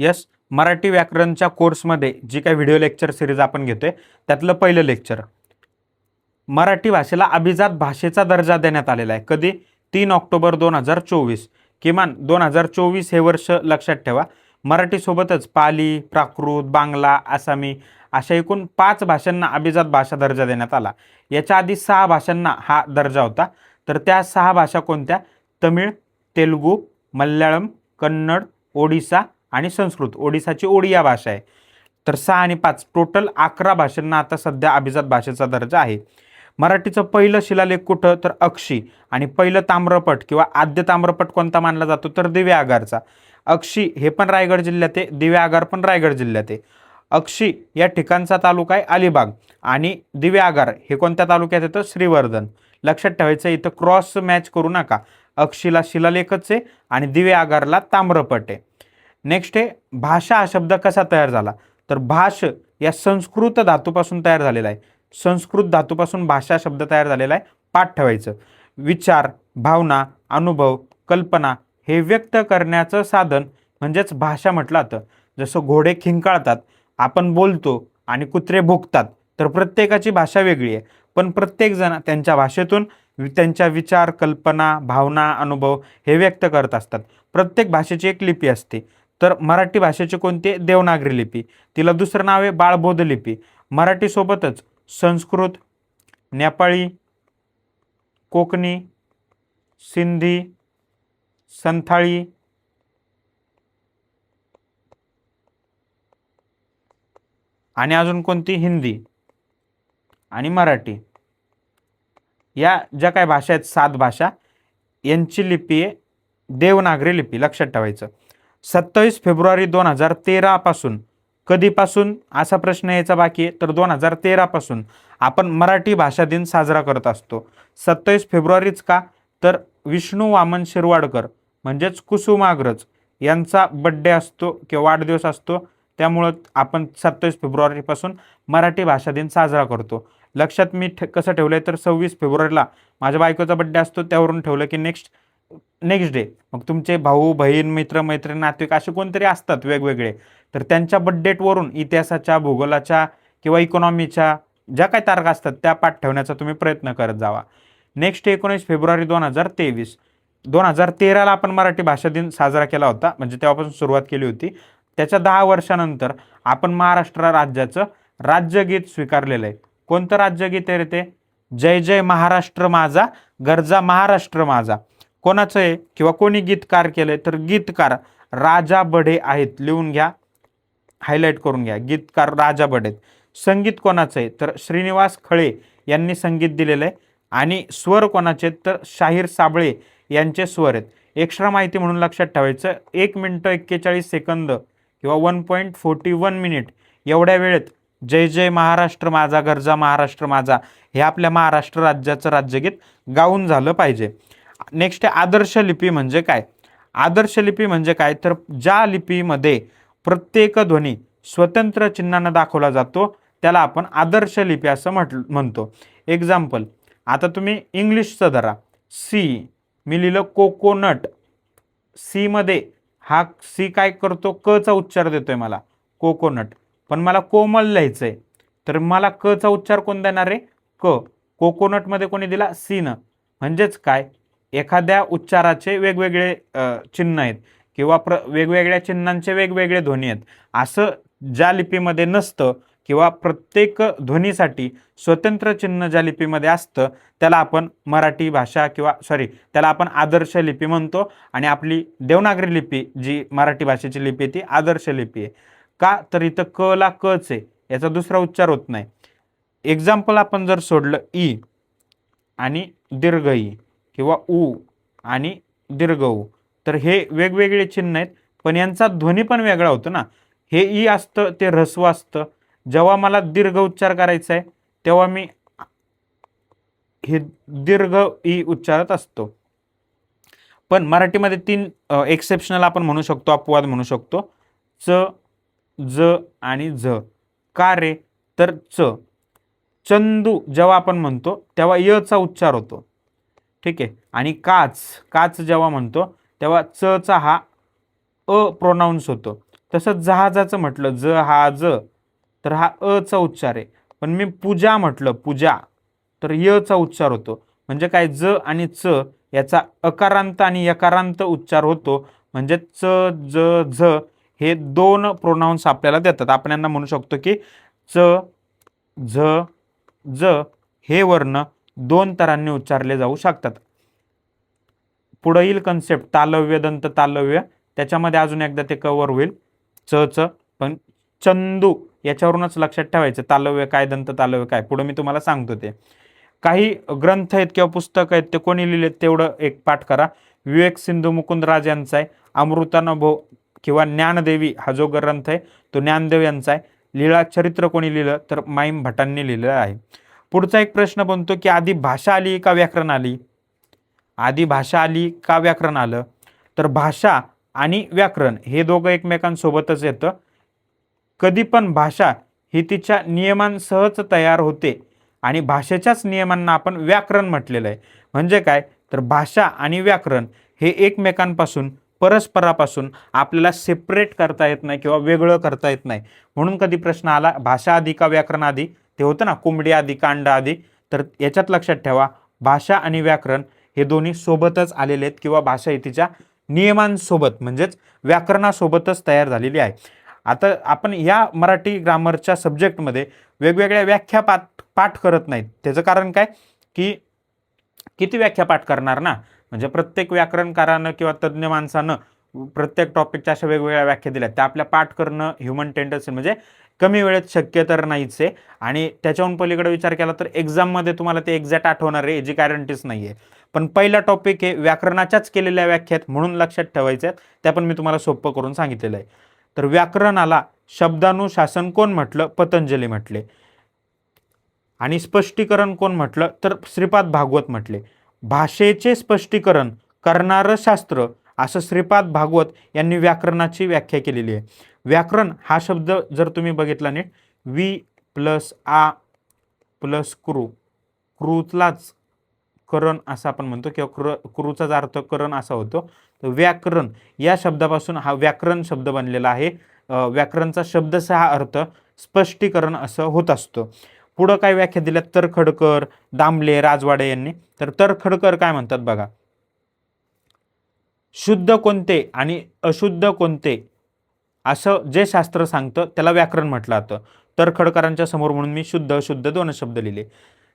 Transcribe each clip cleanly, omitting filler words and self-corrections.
Yes, Marathi व्याकरणच्या कोर्समध्ये जी काही video lecture series आपण घेतोय त्यातलं पहिलं लेक्चर. मराठी भाषेला अभिजात भाषेचा दर्जा देण्यात आलेला आहे. कधी? 3 ऑक्टोबर 2024. किमान 2024 हे वर्ष लक्षात ठेवा. मराठीसोबतच पाली, प्राकृत, बांगला, आसामी अशा एकूण 5 भाषांना अभिजात भाषा दर्जा देण्यात आला. याच्या आधी 6 भाषांना हा दर्जा होता. तर त्या 6 भाषा कोणत्या? तमिळ, तेलुगू, मल्याळम, कन्नड, ओडिसा आणि संस्कृत. ओडिसाची ओडिया भाषा आहे. तर 6 आणि 5 टोटल 11 भाषांना आता सध्या अभिजात भाषेचा दर्जा आहे. मराठीचं पहिलं शिलालेख कुठं? तर अक्षी. आणि पहिलं ताम्रपट किंवा आद्य ताम्रपट कोणता मानला जातो? तर दिव्या आगारचा. अक्षी हे पण रायगड जिल्ह्यात आहे, दिव्या आगार पण रायगड जिल्ह्यात आहे. अक्षी या ठिकाणचा तालुका आहे अलिबाग आणि दिव्या आगार हे कोणत्या तालुक्यात येतं? श्रीवर्धन. लक्षात ठेवायचं, इथं क्रॉस मॅच करू नका. अक्षीला शिलालेखच आहे आणि दिव्या आगारला ताम्रपट आहे. नेक्स्ट आहे भाषा हा शब्द कसा तयार झाला? तर भाष या संस्कृत धातूपासून तयार झालेला आहे. संस्कृत धातूपासून भाषा शब्द तयार झालेला आहे. पाठ ठेवायचं. विचार, भावना, अनुभव, कल्पना हे व्यक्त करण्याचं साधन म्हणजेच भाषा म्हटलं जातं. जसं घोडे खिंकाळतात, आपण बोलतो आणि कुत्रे भुंकतात. तर प्रत्येकाची भाषा वेगळी आहे, पण प्रत्येकजण त्यांच्या भाषेतून त्यांच्या विचार, कल्पना, भावना, अनुभव हे व्यक्त करत असतात. प्रत्येक भाषेची एक लिपी असते. तर मराठी भाषेची कोणती? देवनागरी लिपी. तिला दुसरं नाव आहे बाळबोध लिपी. मराठीसोबतच संस्कृत, नेपाळी, कोकणी, सिंधी, संथाळी, आणि अजून कोणती? हिंदी आणि मराठी. या ज्या काही भाषा आहेत 7 भाषा, यांची लिपी आहे देवनागरी लिपी. लक्षात ठेवायचं. 27 फेब्रुवारी 2013 पासून, कधीपासून असा प्रश्न यायचा बाकी आहे, तर 2013 पासून आपण मराठी भाषा दिन साजरा करत असतो. 27 फेब्रुवारीच का? तर विष्णू वामन शिरवाडकर म्हणजेच कुसुमाग्रज यांचा बड्डे असतो किंवा वाढदिवस असतो. त्यामुळं आपण 27 फेब्रुवारीपासून मराठी भाषा दिन साजरा करतो. लक्षात मी कसं ठेवलं आहे? तर 26 फेब्रुवारीला माझ्या बायकोचा बड्डे असतो, त्यावरून ठेवलं की नेक्स्ट डे. मग तुमचे भाऊ, बहीण, मित्र, मैत्रीण, नातेवाईक असे कोणतरी असतात वेगवेगळे, तर त्यांच्या बड्डेटवरून इतिहासाच्या, भूगोलाच्या किंवा इकॉनॉमीच्या ज्या काही तारखा असतात त्या पाठ ठेवण्याचा तुम्ही प्रयत्न करत जावा. Next 19 February 2023. 2013ला आपण मराठी भाषा दिन साजरा केला होता, म्हणजे तेव्हापासून सुरुवात केली होती. त्याच्या 10 वर्षानंतर आपण महाराष्ट्र राज्याचं राज्यगीत स्वीकारलेलं आहे. कोणतं राज्यगीत आहे रे ते? जय जय महाराष्ट्र माझा, गरजा महाराष्ट्र माझा. कोणाचं आहे किंवा कोणी गीतकार केलंय? तर गीतकार राजा बढे आहेत. लिहून घ्या, हायलाईट करून घ्या. गीतकार राजा बढे. संगीत कोणाचं आहे? तर श्रीनिवास खळे यांनी संगीत दिलेलं आहे. आणि स्वर कोणाचे? तर शाहीर साबळे यांचे स्वर आहेत. एक्स्ट्रा माहिती म्हणून लक्षात ठेवायचं, 1 मिनिट 41 सेकंद किंवा 1.41 मिनिट एवढ्या वेळेत जय जय महाराष्ट्र माझा, गरजा महाराष्ट्र माझा हे आपल्या महाराष्ट्र राज्याचं राज्यगीत गाऊन झालं पाहिजे. नेक्स्ट आहे आदर्श लिपी म्हणजे काय? आदर्श लिपी म्हणजे काय? तर ज्या लिपीमध्ये प्रत्येक ध्वनी स्वतंत्र चिन्हानं दाखवला जातो त्याला आपण आदर्श लिपी असं म्हणतो. एक्झाम्पल, आता तुम्ही इंग्लिशचं धरा. सी मी लिहिलं कोकोनट. सी मध्ये हा सी काय करतो? क चा उच्चार देतोय मला, कोकोनट. पण मला कोमल लिहायचंय, तर मला क चा उच्चार कोण देणार आहे? क. कोकोनटमध्ये कोणी दिला? सी न. म्हणजेच काय? एखाद्या उच्चाराचे वेगवेगळे चिन्ह आहेत किंवा वेगवेगळ्या चिन्हांचे वेगवेगळे ध्वनी आहेत. असं ज्या लिपीमध्ये नसतं किंवा प्रत्येक ध्वनीसाठी स्वतंत्र चिन्ह ज्या लिपीमध्ये असतं त्याला आपण मराठी भाषा किंवा त्याला आपण आदर्श लिपी म्हणतो. आणि आपली देवनागरी लिपी जी मराठी भाषेची लिपी ती आदर्श लिपी आहे. का? तर इथं क ला कच आहे, याचा दुसरा उच्चार होत नाही. एक्झाम्पल आपण जर सोडलं ई आणि दीर्घ ई किंवा उ आणि दीर्घ उ, तर हे वेगवेगळे चिन्ह आहेत, पण यांचा ध्वनी पण वेगळा होतो ना. हे ई असतं ते ऱ्हस्व असतं. जेव्हा मला दीर्घ उच्चार करायचा आहे तेव्हा मी हे दीर्घ ई उच्चारत असतो. पण मराठीमध्ये 3 एक्सेप्शनल आपण म्हणू शकतो, अपवाद म्हणू शकतो. च, ज आणि झ. का रे? तर चंदू जेव्हा आपण म्हणतो तेव्हा य चा उच्चार होतो. ठीक आहे. आणि काच जेव्हा म्हणतो तेव्हा च चा हा अ प्रोनाऊन्स होतो. तसंच जहाजाचं म्हटलं जहाज, तर हा अचा उच्चार आहे. पण मी पूजा म्हटलं पूजा, तर यचा उच्चार होतो. म्हणजे काय, ज आणि च याचा अकारांत आणि यकारांत उच्चार होतो. म्हणजे च ज झ हे दोन प्रोनाउन्स आपल्याला देतात. आपण यांना म्हणू शकतो की च झ ज हे वर्ण दोन तरांनी उच्चारले जाऊ शकतात. पुढील कन्सेप्ट तालव्य दंत तालव्य, त्याच्यामध्ये अजून एकदा ते कव्हर होईल. च च पण चंदू याच्यावरूनच लक्षात ठेवायचं तालव्य काय दंत तालव्य काय, पुढे मी तुम्हाला सांगतो. ते काही ग्रंथ आहेत किंवा पुस्तक आहेत ते कोणी लिहिलेत तेवढं एक पाठ करा. विवेक सिंधू मुकुंदराज यांचा आहे. अमृतानुभव किंवा ज्ञानदेवी हा जो ग्रंथ आहे तो ज्ञानदेव यांचा आहे. लीळा चरित्र कोणी लिहिलं, तर माईम भटांनी लिहिलेलं आहे. पुढचा एक प्रश्न बनतो की आधी भाषा आली का व्याकरण आली? आधी भाषा आली का व्याकरण आलं? तर भाषा आणि व्याकरण हे दोघं एकमेकांसोबतच येतं. कधी पण भाषा ही तिच्या नियमांसहच तयार होते आणि भाषेच्याच नियमांना आपण व्याकरण म्हटलेलं आहे. म्हणजे काय, तर भाषा आणि व्याकरण हे एकमेकांपासून परस्परापासून आपल्याला सेपरेट करता येत नाही किंवा वेगळं करता येत नाही. म्हणून कधी प्रश्न आला भाषा आधी का व्याकरण आधी, ते होतं ना कोंबडी आधी कांड आधी, तर याच्यात लक्षात ठेवा भाषा आणि व्याकरण हे दोन्ही सोबतच आलेले आहेत किंवा भाषा ही तिच्या नियमांसोबत म्हणजेच व्याकरणासोबतच तयार झालेली आहे. आता आपण या मराठी ग्रामरच्या सब्जेक्टमध्ये वेगवेगळ्या व्याख्या पाठ करत नाहीत. त्याचं कारण काय की किती व्याख्या पाठ करणार ना, म्हणजे प्रत्येक व्याकरणकारानं किंवा तज्ज्ञ माणसानं प्रत्येक टॉपिकच्या अशा वेगवेगळ्या व्याख्या दिल्या, त्या आपल्या पाठ करणं ह्युमन टेंडन्सी म्हणजे कमी वेळेत शक्य तर नाहीच आहे. आणि त्याच्याहून पलीकडे विचार केला तर एक्झाममध्ये तुम्हाला ते एक्झॅक्ट आठवणार आहे याची गॅरंटीच नाही आहे. पण पहिला टॉपिक आहे व्याकरणाच्याच केलेल्या व्याख्यात म्हणून लक्षात ठेवायच्या आहेत, त्या पण मी तुम्हाला सोपं करून सांगितलेलं आहे. तर व्याकरणाला शब्दानुशासन कोण म्हटलं? पतंजली म्हटले. आणि स्पष्टीकरण कोण म्हटलं? तर श्रीपाद भागवत म्हटले. भाषेचे स्पष्टीकरण करणारं शास्त्र असं श्रीपाद भागवत यांनी व्याकरणाची व्याख्या केलेली आहे. व्याकरण हा शब्द जर तुम्ही बघितला नीट, वी प्लस आ प्लस क्रू, क्रूतलाच करण असं आपण म्हणतो किंवा क्रूचा अर्थ करण असा होतो. तर व्याकरण या शब्दापासून हा व्याकरण शब्द बनलेला आहे. व्याकरणचा शब्दशः हा अर्थ स्पष्टीकरण असं होत असतो. पुढं काय व्याख्या दिल्या तरखडकर, दामले, राजवाडे यांनी. तर तरखडकर काय म्हणतात बघा, शुद्ध कोणते आणि अशुद्ध कोणते असं जे शास्त्र सांगतं त्याला व्याकरण म्हटलं जातं. तरखडकरांच्या समोर म्हणून मी शुद्ध अशुद्ध दोन शब्द लिहिले.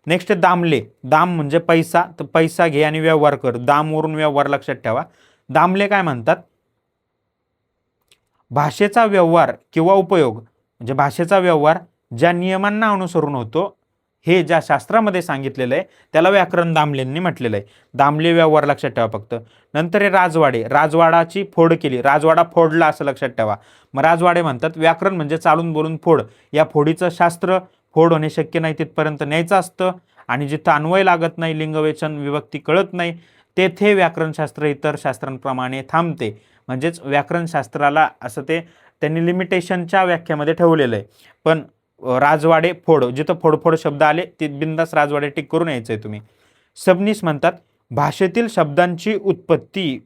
नेक्स्ट दामले, दाम म्हणजे पैसा, तर पैसा घे आणि व्यवहार कर, दामवरून व्यवहार लक्षात ठेवा. दामले काय म्हणतात, भाषेचा व्यवहार किंवा उपयोग म्हणजे भाषेचा व्यवहार ज्या नियमांना अनुसरून होतो हे ज्या शास्त्रामध्ये सांगितलेलं आहे त्याला व्याकरण दामलेंनी म्हटलेलं आहे. दामले व्यवहार लक्षात ठेवा फक्त. नंतर हे राजवाडे, राजवाडाची फोड केली, राजवाडा फोडला असं लक्षात ठेवा. मग राजवाडे म्हणतात व्याकरण म्हणजे चालून बोलून फोड, या फोडीचं शास्त्र फोड होणे शक्य नाही तिथपर्यंत न्यायचं असतं आणि जिथं अन्वय लागत नाही, लिंगवेचन विभक्ती कळत नाही, तेथे व्याकरणशास्त्र इतर शास्त्रांप्रमाणे थांबते. म्हणजेच व्याकरणशास्त्राला असं ते त्यांनी लिमिटेशनच्या व्याख्यामध्ये ठेवलेलं आहे. पण राजवाडे फोड, जिथं फोडफोड शब्द आले ते बिंदास राजवाडे टिक करून यायचं आहे तुम्ही. सबनीस म्हणतात भाषेतील शब्दांची उत्पत्ती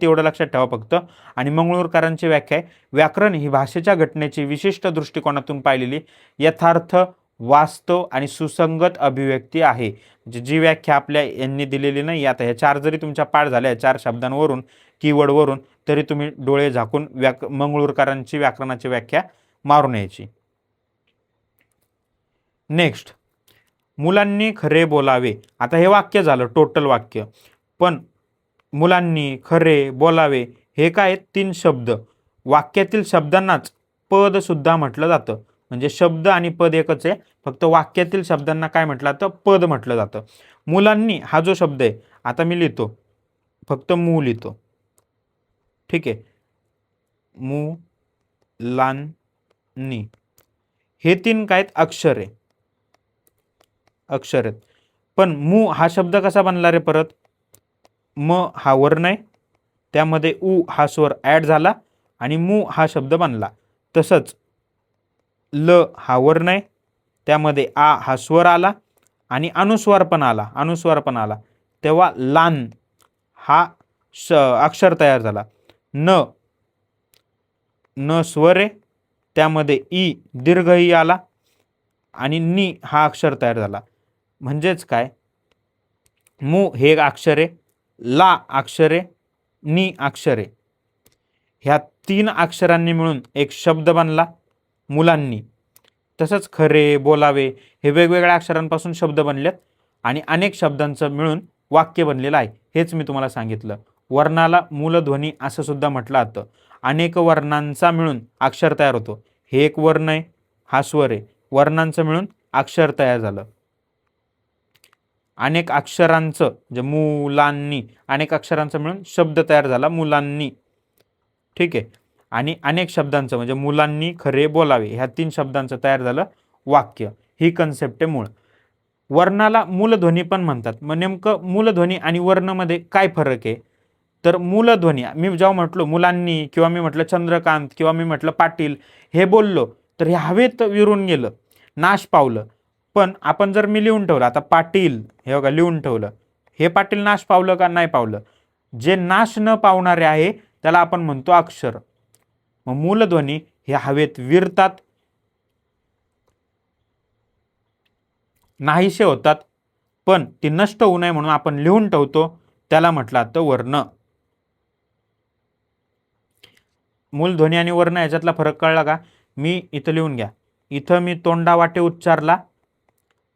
एवढं लक्षात ठेवा फक्त. आणि मंगळूरकरांची व्याख्या आहे व्याकरण ही भाषेच्या घटनेची विशिष्ट दृष्टिकोनातून पाहिलेली यथार्थ, वास्तव आणि सुसंगत अभिव्यक्ती आहे. म्हणजे जी व्याख्या आपल्या यांनी दिलेली नाही, आता ह्या चार जरी तुमच्या पाठ झाल्या चार शब्दांवरून कीवर्डवरून, तरी तुम्ही डोळे झाकून मंगळूरकरांची व्याकरणाची व्याख्या मारून यायची. नेक्स्ट, मुलांनी खरे बोलावे. आता हे वाक्य झालं टोटल वाक्य, पण मुलांनी खरे बोलावे हे काय तीन शब्द, वाक्यातील शब्दांनाच पद सुद्धा म्हटलं जातं. म्हणजे शब्द आणि पद एकच आहे, फक्त वाक्यातील शब्दांना काय म्हटलं जातं? पद म्हटलं जातं. मुलांनी हा जो शब्द आहे, आता मी लिहितो फक्त मू लिहितो, ठीक आहे, मुलांनी, हे तीन काय अक्षर आहे, अक्षर आहेत. पण मू हा शब्द कसा बनला रे परत? म हा वर्ण आहे, त्यामध्ये उ हा स्वर ॲड झाला आणि मू हा शब्द बनला. तसंच ल हा वर्ण आहे, त्यामध्ये आ हा स्वर आला आणि अनुस्वार पण आला, तेव्हा लान हा अक्षर तयार झाला. न न स्वर आहे, त्यामध्ये ई दीर्घ ई आला आणि नी हा अक्षर तयार झाला. म्हणजेच काय, मू हे एक अक्षर आहे, ला अक्षर आहे, नी अक्षर आहे. ह्या 3 अक्षरांनी मिळून एक शब्द बनला मुलांनी. तसंच खरे, बोलावे हे वेगवेगळ्या अक्षरांपासून शब्द बनलेत आणि अनेक शब्दांचं मिळून वाक्य बनलेलं आहे. हेच मी तुम्हाला सांगितलं. वर्णाला मूलध्वनी असं सुद्धा म्हटलं जातं. अनेक वर्णांचा मिळून अक्षर तयार होतो. हे एक वर्ण आहे, हा स्वर आहे. वर्णांचं मिळून अक्षर तयार झालं. अनेक अक्षरांचं म्हणजे मुलांनी, अनेक अक्षरांचं मिळून शब्द तयार झाला मुलांनी. ठीक आहे. आणि अनेक शब्दांचं म्हणजे मुलांनी खरे बोलावे ह्या 3 शब्दांचं तयार झालं वाक्य. ही कन्सेप्ट आहे मूळ. वर्णाला मूलध्वनी पण म्हणतात. मग नेमकं मूलध्वनी आणि वर्णमध्ये काय फरक आहे? तर मूलध्वनी मी जेव्हा म्हटलो मुलांनी किंवा मी म्हटलं चंद्रकांत किंवा मी म्हटलं पाटील हे बोललो तर हे हवेत विरून गेलं, नाश पावलं. पण आपण जर मी लिहून ठेवलं आता पाटील हे बघा लिहून ठेवलं, हे पाटील नाश पावलं का नाही पावलं? जे नाश न पावणारे आहे त्याला आपण म्हणतो अक्षर. मग मूलध्वनी हे हवेत विरतात, नाहीसे होतात, पण ती नष्ट होऊ नये म्हणून आपण लिहून ठेवतो, त्याला म्हटलं जातं वर्ण. मूलध्वनी आणि वर्ण याच्यातला फरक कळला का? मी इथं लिहून घ्या, इथं मी तोंडा वाटे उच्चारला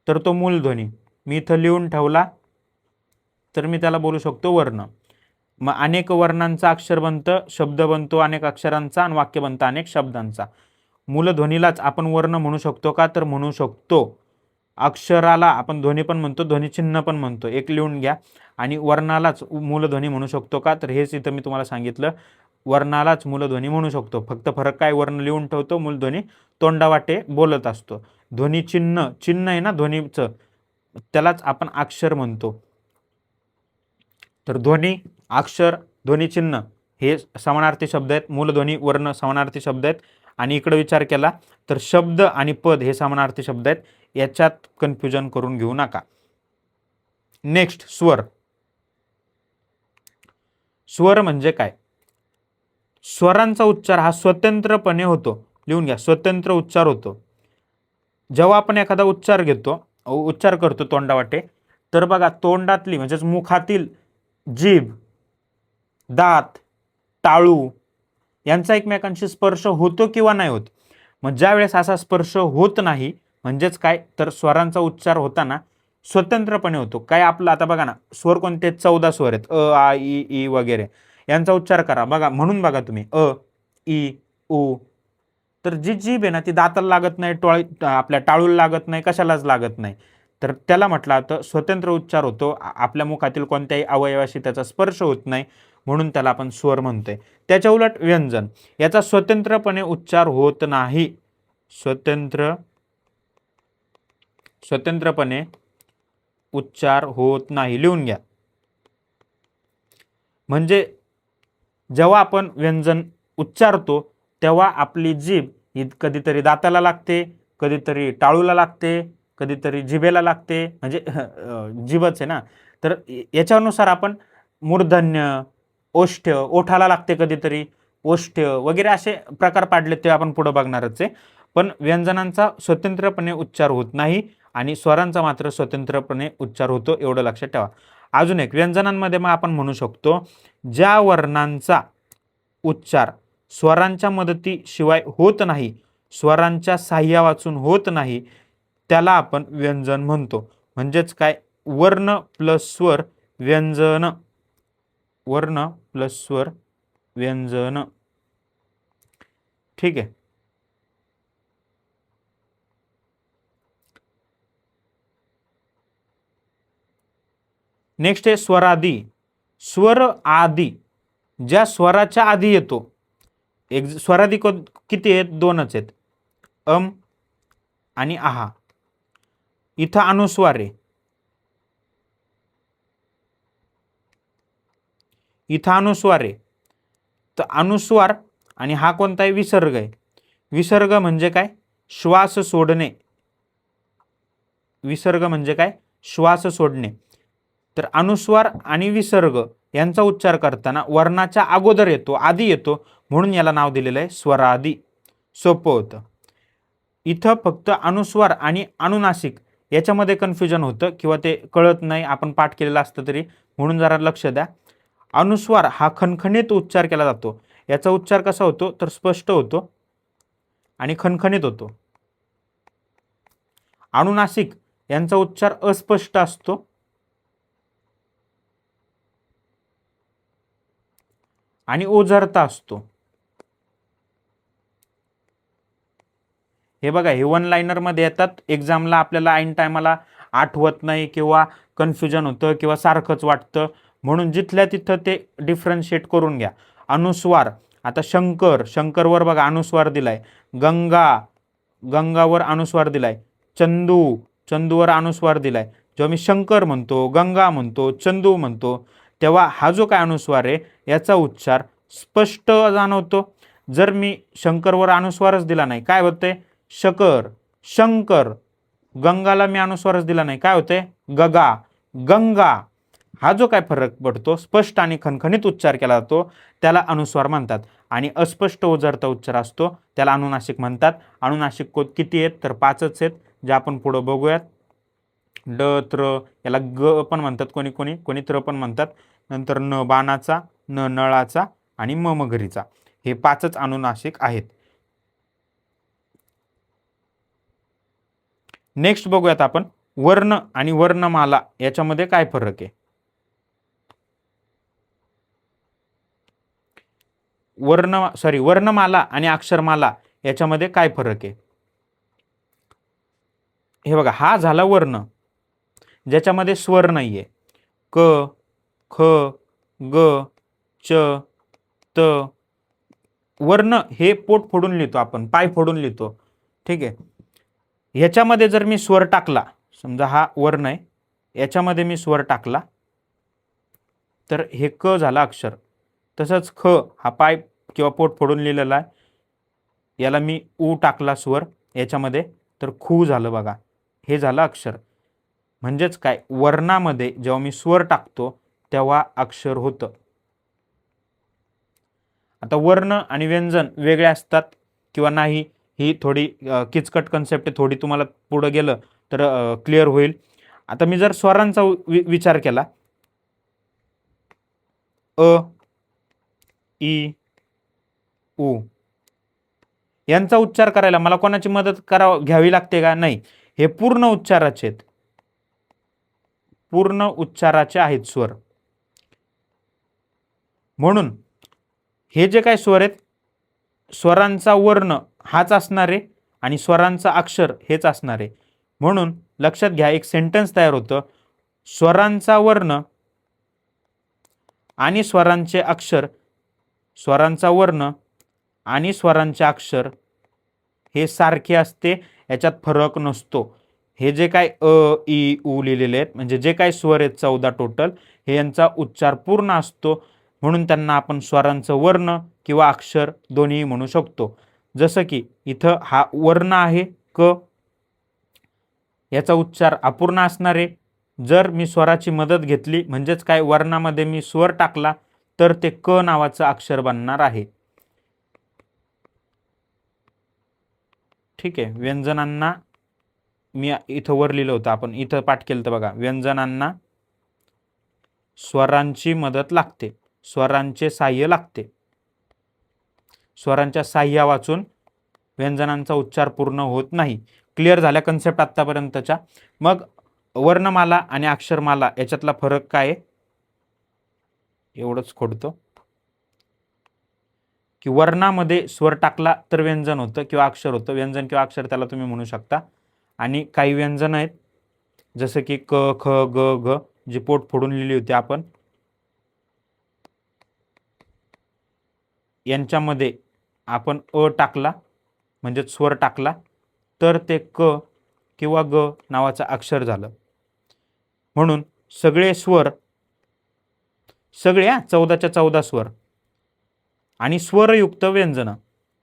तर तो मूलध्वनी, मी इथं लिहून ठेवला तर मी त्याला बोलू शकतो वर्ण. मग अनेक वर्णांचा अक्षर बनतं, शब्द बनतो अनेक अक्षरांचा आणि वाक्य बनतं अनेक शब्दांचा. मूलध्वनीलाच आपण वर्ण म्हणू शकतो का? तर म्हणू शकतो. अक्षराला आपण ध्वनी पण म्हणतो, ध्वनिचिन्ह पण म्हणतो, एक लिहून घ्या. आणि वर्णालाच मूलध्वनी म्हणू शकतो का? तर हेच इथं मी तुम्हाला सांगितलं, वर्णालाच मूलध्वनी म्हणू शकतो. फक्त फरक काय? वर्ण लिहून ठेवतो, मूलध्वनी तोंडावाटे बोलत असतो. ध्वनिचिन्ह, चिन्ह आहे ना ध्वनीचं, त्यालाच आपण अक्षर म्हणतो. तर ध्वनी, अक्षर, ध्वनिचिन्ह हे समानार्थी शब्द आहेत. मूलध्वनी, वर्ण समानार्थी शब्द आहेत. आणि इकडे विचार केला तर शब्द आणि पद हे समानार्थी शब्द आहेत. याच्यात कन्फ्युजन करून घेऊ नका. नेक्स्ट, स्वर. स्वर म्हणजे काय? स्वरांचा उच्चार हा स्वतंत्रपणे होतो. लिहून घ्या, स्वतंत्र उच्चार होतो. जेव्हा आपण एखादा उच्चार करतो तोंडावाटे, तर बघा तोंडातली म्हणजेच मुखातील जीभ, दात, टाळू यांचा एकमेकांशी स्पर्श होतो किंवा नाही होत? मग ज्या वेळेस असा स्पर्श होत नाही म्हणजेच काय? तर स्वरांचा उच्चार होताना स्वतंत्रपणे होतो. काय आपलं आता बघा ना, स्वर कोणते? 14 स्वर आहेत, अ आ इ ई वगैरे. यांचा उच्चार करा बघा, म्हणून बघा तुम्ही अ ई उ. तर जी जीभ आहे ना ती दाताला लागत नाही, आपल्या टाळूला लागत नाही, कशालाच लागत नाही. तर त्याला म्हटलं जातं स्वतंत्र उच्चार होतो. आपल्या मुखातील कोणत्याही अवयवाशी त्याचा स्पर्श होत नाही, म्हणून त्याला आपण स्वर म्हणतोय. त्याच्या उलट व्यंजन, याचा स्वतंत्रपणे उच्चार होत नाही. स्वतंत्रपणे उच्चार होत नाही. लिहून घ्या. म्हणजे जेव्हा आपण व्यंजन उच्चारतो तेव्हा आपली जीभ ही कधीतरी दाताला लागते, कधीतरी टाळूला लागते, कधीतरी जिभेला लागते, म्हणजे जीभच आहे ना. तर याच्यानुसार आपण मूर्धन्य, ओष्ठ्य, ओठाला लागते कधीतरी, ओष्ठ्य वगैरे असे प्रकार पाडले ते आपण पुढे बघणारच आहे. पण व्यंजनांचा स्वतंत्रपणे उच्चार होत नाही आणि स्वरांचा मात्र स्वतंत्रपणे उच्चार होतो, एवढं लक्षात ठेवा. अजून एक, व्यंजनांमध्ये मग आपण म्हणू शकतो ज्या वर्णांचा उच्चार स्वरांच्या मदतीशिवाय होत नाही, स्वरांच्या साह्या वाचून होत नाही, त्याला आपण व्यंजन म्हणतो. म्हणजेच काय? वर्ण प्लस स्वर व्यंजन, वर्ण प्लस स्वर व्यंजन. ठीक आहे. नेक्स्ट आहे स्वरादी. स्वर आदी, ज्या स्वराच्या आधी येतो. एक स्वरादी किती आहेत? 2च आहेत, अम आणि आहा. इथं अनुस्वार आहे, इथं अनुस्वार आहे. तर अनुस्वार आणि हा कोणता आहे? विसर्ग आहे. विसर्ग म्हणजे काय? श्वास सोडणे. विसर्ग म्हणजे काय? श्वास सोडणे. तर अनुस्वार आणि विसर्ग यांचा उच्चार करताना वर्णाच्या अगोदर येतो, आधी येतो, म्हणून याला नाव दिलेलं आहे स्वरादी. सोपं होतं. इथं फक्त अनुस्वार आणि अनुनासिक याच्यामध्ये कन्फ्युजन होतं किंवा ते कळत नाही, आपण पाठ केलेलं असतं तरी, म्हणून जरा लक्ष द्या. अनुस्वार हा खणखणीत उच्चार केला जातो. याचा उच्चार कसा होतो तर स्पष्ट होतो आणि खणखणीत होतो. अनुनासिक यांचा उच्चार अस्पष्ट असतो आणि ओझरता असतो. हे बघा, हे वन लाइनर मध्ये येतात. एक्झामला आपल्याला ऐन टायमाला आठवत नाही किंवा कन्फ्युजन होतं किंवा सारखंच वाटतं, म्हणून जिथल्या तिथं ते डिफरन्शिएट करून घ्या. अनुस्वार, आता शंकर, शंकरवर बघा अनुस्वार दिलाय. गंगा, गंगावर अनुस्वार दिलाय. चंदू, चंदूवर अनुस्वार दिलाय. जेव्हा मी शंकर म्हणतो, गंगा म्हणतो, चंदू म्हणतो, तेव्हा हा जो काय अनुस्वार आहे याचा उच्चार स्पष्ट जाणवतो. जर मी शंकरवर अनुस्वारच दिला नाही, काय होतंय शकर, शंकर. गंगाला मी अनुस्वारच दिला नाही, काय होतंय गगा, गंगा. हा जो काय फरक पडतो, स्पष्ट आणि खणखणीत उच्चार केला जातो त्याला अनुस्वार म्हणतात, आणि अस्पष्ट ओझरता उच्चार असतो त्याला अनुनासिक म्हणतात. अनुनासिक किती आहेत तर 5च आहेत, जे आपण पुढं बघूयात. ड, त्र, याला ग पण म्हणतात, कोणी कोणी कोणी त्र पण म्हणतात. नंतर न बाणाचा, न नळाचा आणि म मगरीचा, हे 5च अनुनासिक आहेत. नेक्स्ट बघूयात आपण वर्ण आणि वर्णमाला याच्यामध्ये काय फरक आहे. वर्णमाला आणि अक्षरमाला याच्यामध्ये काय फरक आहे. हे बघा, हा झाला वर्ण ज्याच्यामध्ये स्वर नाहीये. क, ख, ग, च, त. वर्ण हे पोट फोडून लिहितो आपण, पाय फोडून लिहितो, ठीक आहे. ह्याच्यामध्ये जर मी स्वर टाकला, समजा हा वर्ण आहे, याच्यामध्ये मी स्वर टाकला तर हे क झाला अक्षर. तसंच ख हा पाय किंवा पोट फोडून लिहिलेला आहे, याला मी उ टाकला स्वर याच्यामध्ये तर खू झालं बघा, हे झालं अक्षर. म्हणजेच काय, वर्णामध्ये जेव्हा मी स्वर टाकतो तेव्हा अक्षर होतं. आता वर्ण आणि व्यंजन वेगळे असतात किंवा नाही, ही थोडी किचकट कन्सेप्ट आहे, थोडी तुम्हाला पुढं गेलं तर क्लिअर होईल. आता मी जर स्वरांचा विचार केला, अ, ई, उ, यांचा उच्चार करायला मला कोणाची मदत घ्यावी लागते का? नाही, हे पूर्ण उच्चाराचे आहेत, पूर्ण उच्चाराचे आहेत स्वर. म्हणून हे जे काय स्वर आहेत, स्वरांचा वर्ण हाच असणार आहे आणि स्वरांचा अक्षर हेच असणार आहे. म्हणून लक्षात घ्या, एक सेंटेन्स तयार होतं, स्वरांचा वर्ण आणि स्वरांचे अक्षर, स्वरांचा वर्ण आणि स्वरांचे अक्षर हे सारखे असते, याच्यात फरक नसतो. हे जे काय अ, ई, उ लिहिलेले आहेत, म्हणजे जे काय स्वर आहेत 14 टोटल, हे यांचा उच्चार पूर्ण असतो, म्हणून त्यांना आपण स्वरांचं वर्ण किंवा अक्षर दोन्ही म्हणू शकतो. जसं की इथं हा वर्ण आहे क, याचा उच्चार अपूर्ण असणार आहे. जर मी स्वराची मदत घेतली, म्हणजेच काय, वर्णामध्ये मी स्वर टाकला तर ते क नावाचं अक्षर बनणार आहे. ठीक आहे. व्यंजनांना मी इथं वर लिहिलं होतं, आपण इथं पाठ केलं तर बघा, व्यंजनांना स्वरांची मदत लागते, स्वरांचे साह्य लागते. स्वरांच्या साह्या वाचून व्यंजनांचा उच्चार पूर्ण होत नाही. क्लिअर झाल्या कन्सेप्ट आतापर्यंतच्या. मग वर्णमाला आणि अक्षरमाला याच्यातला फरक काय आहे, एवढंच खोडतो की वर्णामध्ये स्वर टाकला तर व्यंजन होतं किंवा अक्षर होतं, व्यंजन किंवा अक्षर त्याला तुम्ही म्हणू शकता. आणि काही व्यंजन आहेत जसं की क, ख, ग, घ, जी पोट फोडून लिहिली होती आपण, यांच्यामध्ये आपण अ टाकला म्हणजे स्वर टाकला तर ते क किंवा ग नावाचं अक्षर झालं. म्हणून सगळे स्वर, सगळे 14च्या 14 स्वर आणि स्वरयुक्त व्यंजन,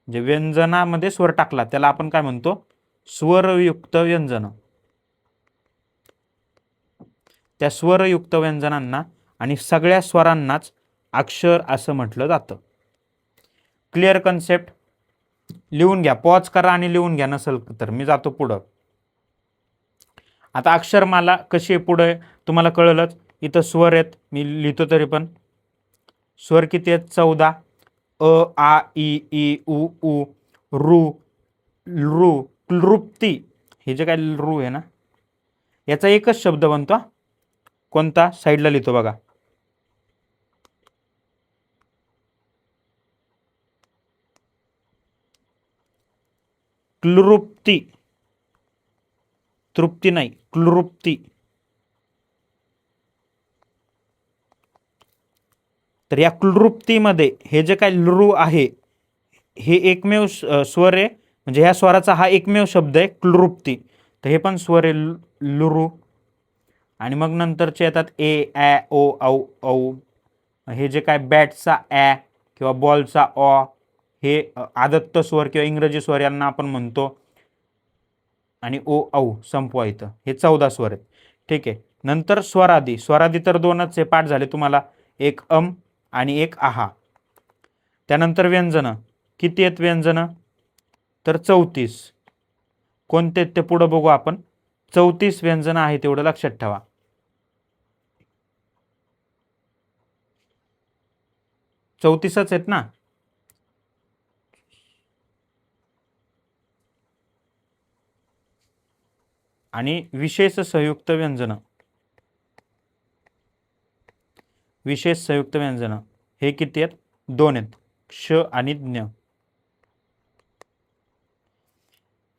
जे व्यंजनामध्ये स्वर टाकला त्याला आपण काय म्हणतो, स्वरयुक्त व्यंजन. त्या स्वरयुक्त व्यंजनांना आणि सगळ्या स्वरांनाच अक्षर असं म्हटलं जातं. Clear concept? लिहून घ्या, पॉज करा आणि लिहून घ्या नसेल तर. मी जातो पुढं. आता अक्षरमाला कशी आहे पुढे तुम्हाला कळलंच. इथं स्वर आहेत, मी लिहितो तरी पण. स्वर किती आहेत? 14. अ, आ, इ, ई, उ, ऊ, रू, ऋ, क्लृप्ती. हे जे काय रू आहे ना, याचा एकच शब्द बनतो. कोणता? साईडला लिहितो बघा. क्लृप्ती. तृप्ती नाही, क्लृप्ती. तर या क्लृप्तीमध्ये हे जे काय लृ आहे, हे एकमेव स्वर आहे. म्हणजे ह्या स्वराचा हा एकमेव शब्द आहे, क्लृप्ती. तर हे पण स्वर आहे लृ. आणि मग नंतरचे येतात ए, ॲ, ओ, औ, औ. हे जे काय बॅटचा ॲ किंवा बॉलचा ऑ, हे आदत्त स्वर किंवा इंग्रजी स्वर यांना आपण म्हणतो. आणि ओ, औ संपवा इथं. हे 14 स्वर आहेत. ठीक आहे. नंतर स्वरादी. स्वरादी तर दोनच आहे, पाठ झाले तुम्हाला. एक आणि एक आहा. त्यानंतर व्यंजनं. किती आहेत व्यंजनं? तर 34. कोणते आहेत ते पुढं बघू आपण. 34 व्यंजनं आहेत, तेवढं लक्षात ठेवा. चौतीसच आहेत ना. आणि विशेष संयुक्त व्यंजन. विशेष संयुक्त व्यंजन हे किती आहेत? 2 आहेत, क्ष आणि ज्ञ.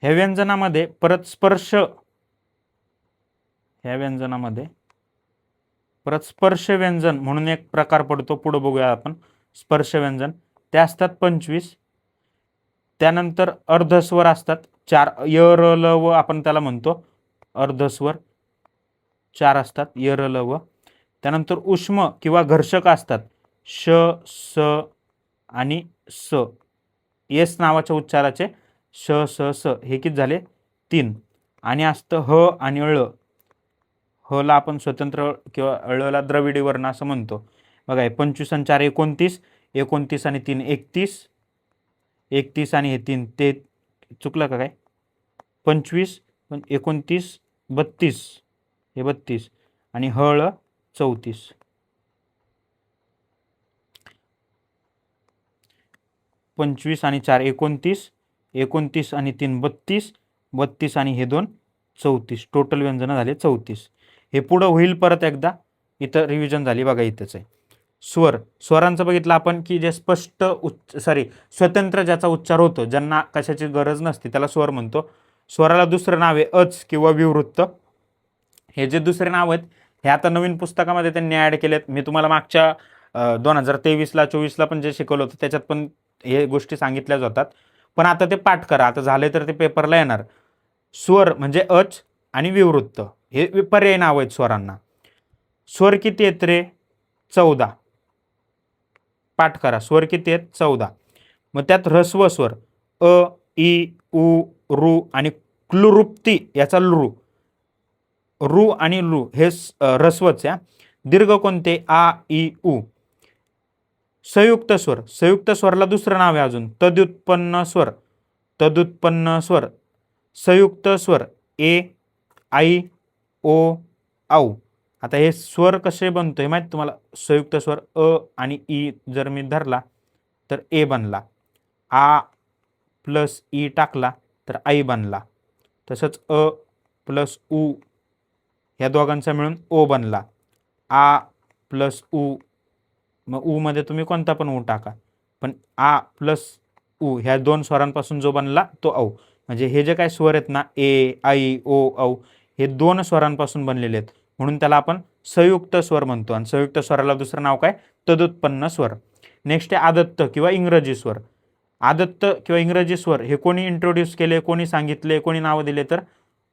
ह्या व्यंजनामध्ये परत स्पर्श. ह्या व्यंजनामध्ये परत स्पर्श व्यंजन म्हणून एक प्रकार पडतो, पुढे बघूया आपण. स्पर्श व्यंजन ते असतात 25. त्यानंतर अर्धस्वर असतात 4. य, र, ल, व आपण त्याला म्हणतो अर्धस्वर. 4 असतात, य, र, ल, व. त्यानंतर उष्म किंवा घर्षक असतात श, स आणि स. येस नावाच्या उच्चाराचे श, स, स. हे किती झाले? 3. आणि असतं ह आणि ळ. ह ला आपण स्वतंत्र किंवा ळला द्रविडी वर्ण असं म्हणतो. बघा, 25 आणि 4 29. 29 आणि 3 31. 31 आणि हे 3 ते चुकलं का काय? 25 29 32. हे 32 आणि हळ 34. 25 आणि 4 29. 29 आणि 3 32. 32 आणि हे 2 34. टोटल व्यंजनं झाले 34. हे पुढं होईल परत एकदा. इथं रिव्हिजन झाली बघा, इथंच आहे. स्वर. स्वरांचं बघितलं आपण की जे स्पष्ट स्वतंत्र ज्याचा उच्चार होतो, ज्यांना कशाची गरज नसते, त्याला स्वर म्हणतो. स्वराला दुसरं नाव आहे अच किंवा विवृत्त. हे जे दुसरे नाव आहेत हे आता नवीन पुस्तकामध्ये त्यांनी ॲड केलेत. मी तुम्हाला मागच्या 2023ला 24ला पण जे शिकवलं होतं त्याच्यात पण हे गोष्टी सांगितल्याच होतात. पण आता ते पाठ करा, आता झाले तर ते पेपरला येणार. स्वर म्हणजे अच आणि विवृत्त हे पर्याय नाव आहेत स्वरांना. स्वर किती आहेत रे? 14. पाठ करा. स्वर किती आहेत? 14. मग त्यात ऱ्हस्व स्वर अ, ई, उ, रू आणि क्लृप्ती याचा लृ. रू आणि लू हे ऱ्हस्वच आहे. दीर्घ कोणते? आ, ई, उ. संयुक्त स्वर. संयुक्त स्वरला दुसरं नाव आहे अजून, तद्युत्पन्न स्वर. तद्युत्पन्न स्वर. संयुक्त स्वर ए, आई, ओ, औ. आता हे स्वर कसे बनतोय माहिती तुम्हाला? संयुक्त स्वर अ आणि ई जर मी धरला तर ए बनला. आ प्लस ई टाकला तर आई बनला. तसंच अ प्लस उ ह्या दोघांचा मिळून ओ बनला. आ प्लस उ, मग ऊ मध्ये तुम्ही कोणता पण ऊ टाका, पण आ प्लस उ ह्या 2 स्वरांपासून जो बनला तो औ. म्हणजे हे जे काय स्वर आहेत ना, ए, आई, ओ, औ, हे 2 स्वरांपासून बनलेले आहेत, म्हणून त्याला आपण संयुक्त स्वर म्हणतो. आणि संयुक्त स्वराला दुसरं नाव काय? तदुत्पन्न स्वर. नेक्स्ट आहे आदत्त किंवा इंग्रजी स्वर. आदत्त किंवा इंग्रजी स्वर हे कोणी इंट्रोड्यूस केले, कोणी सांगितले, कोणी नावं दिले? तर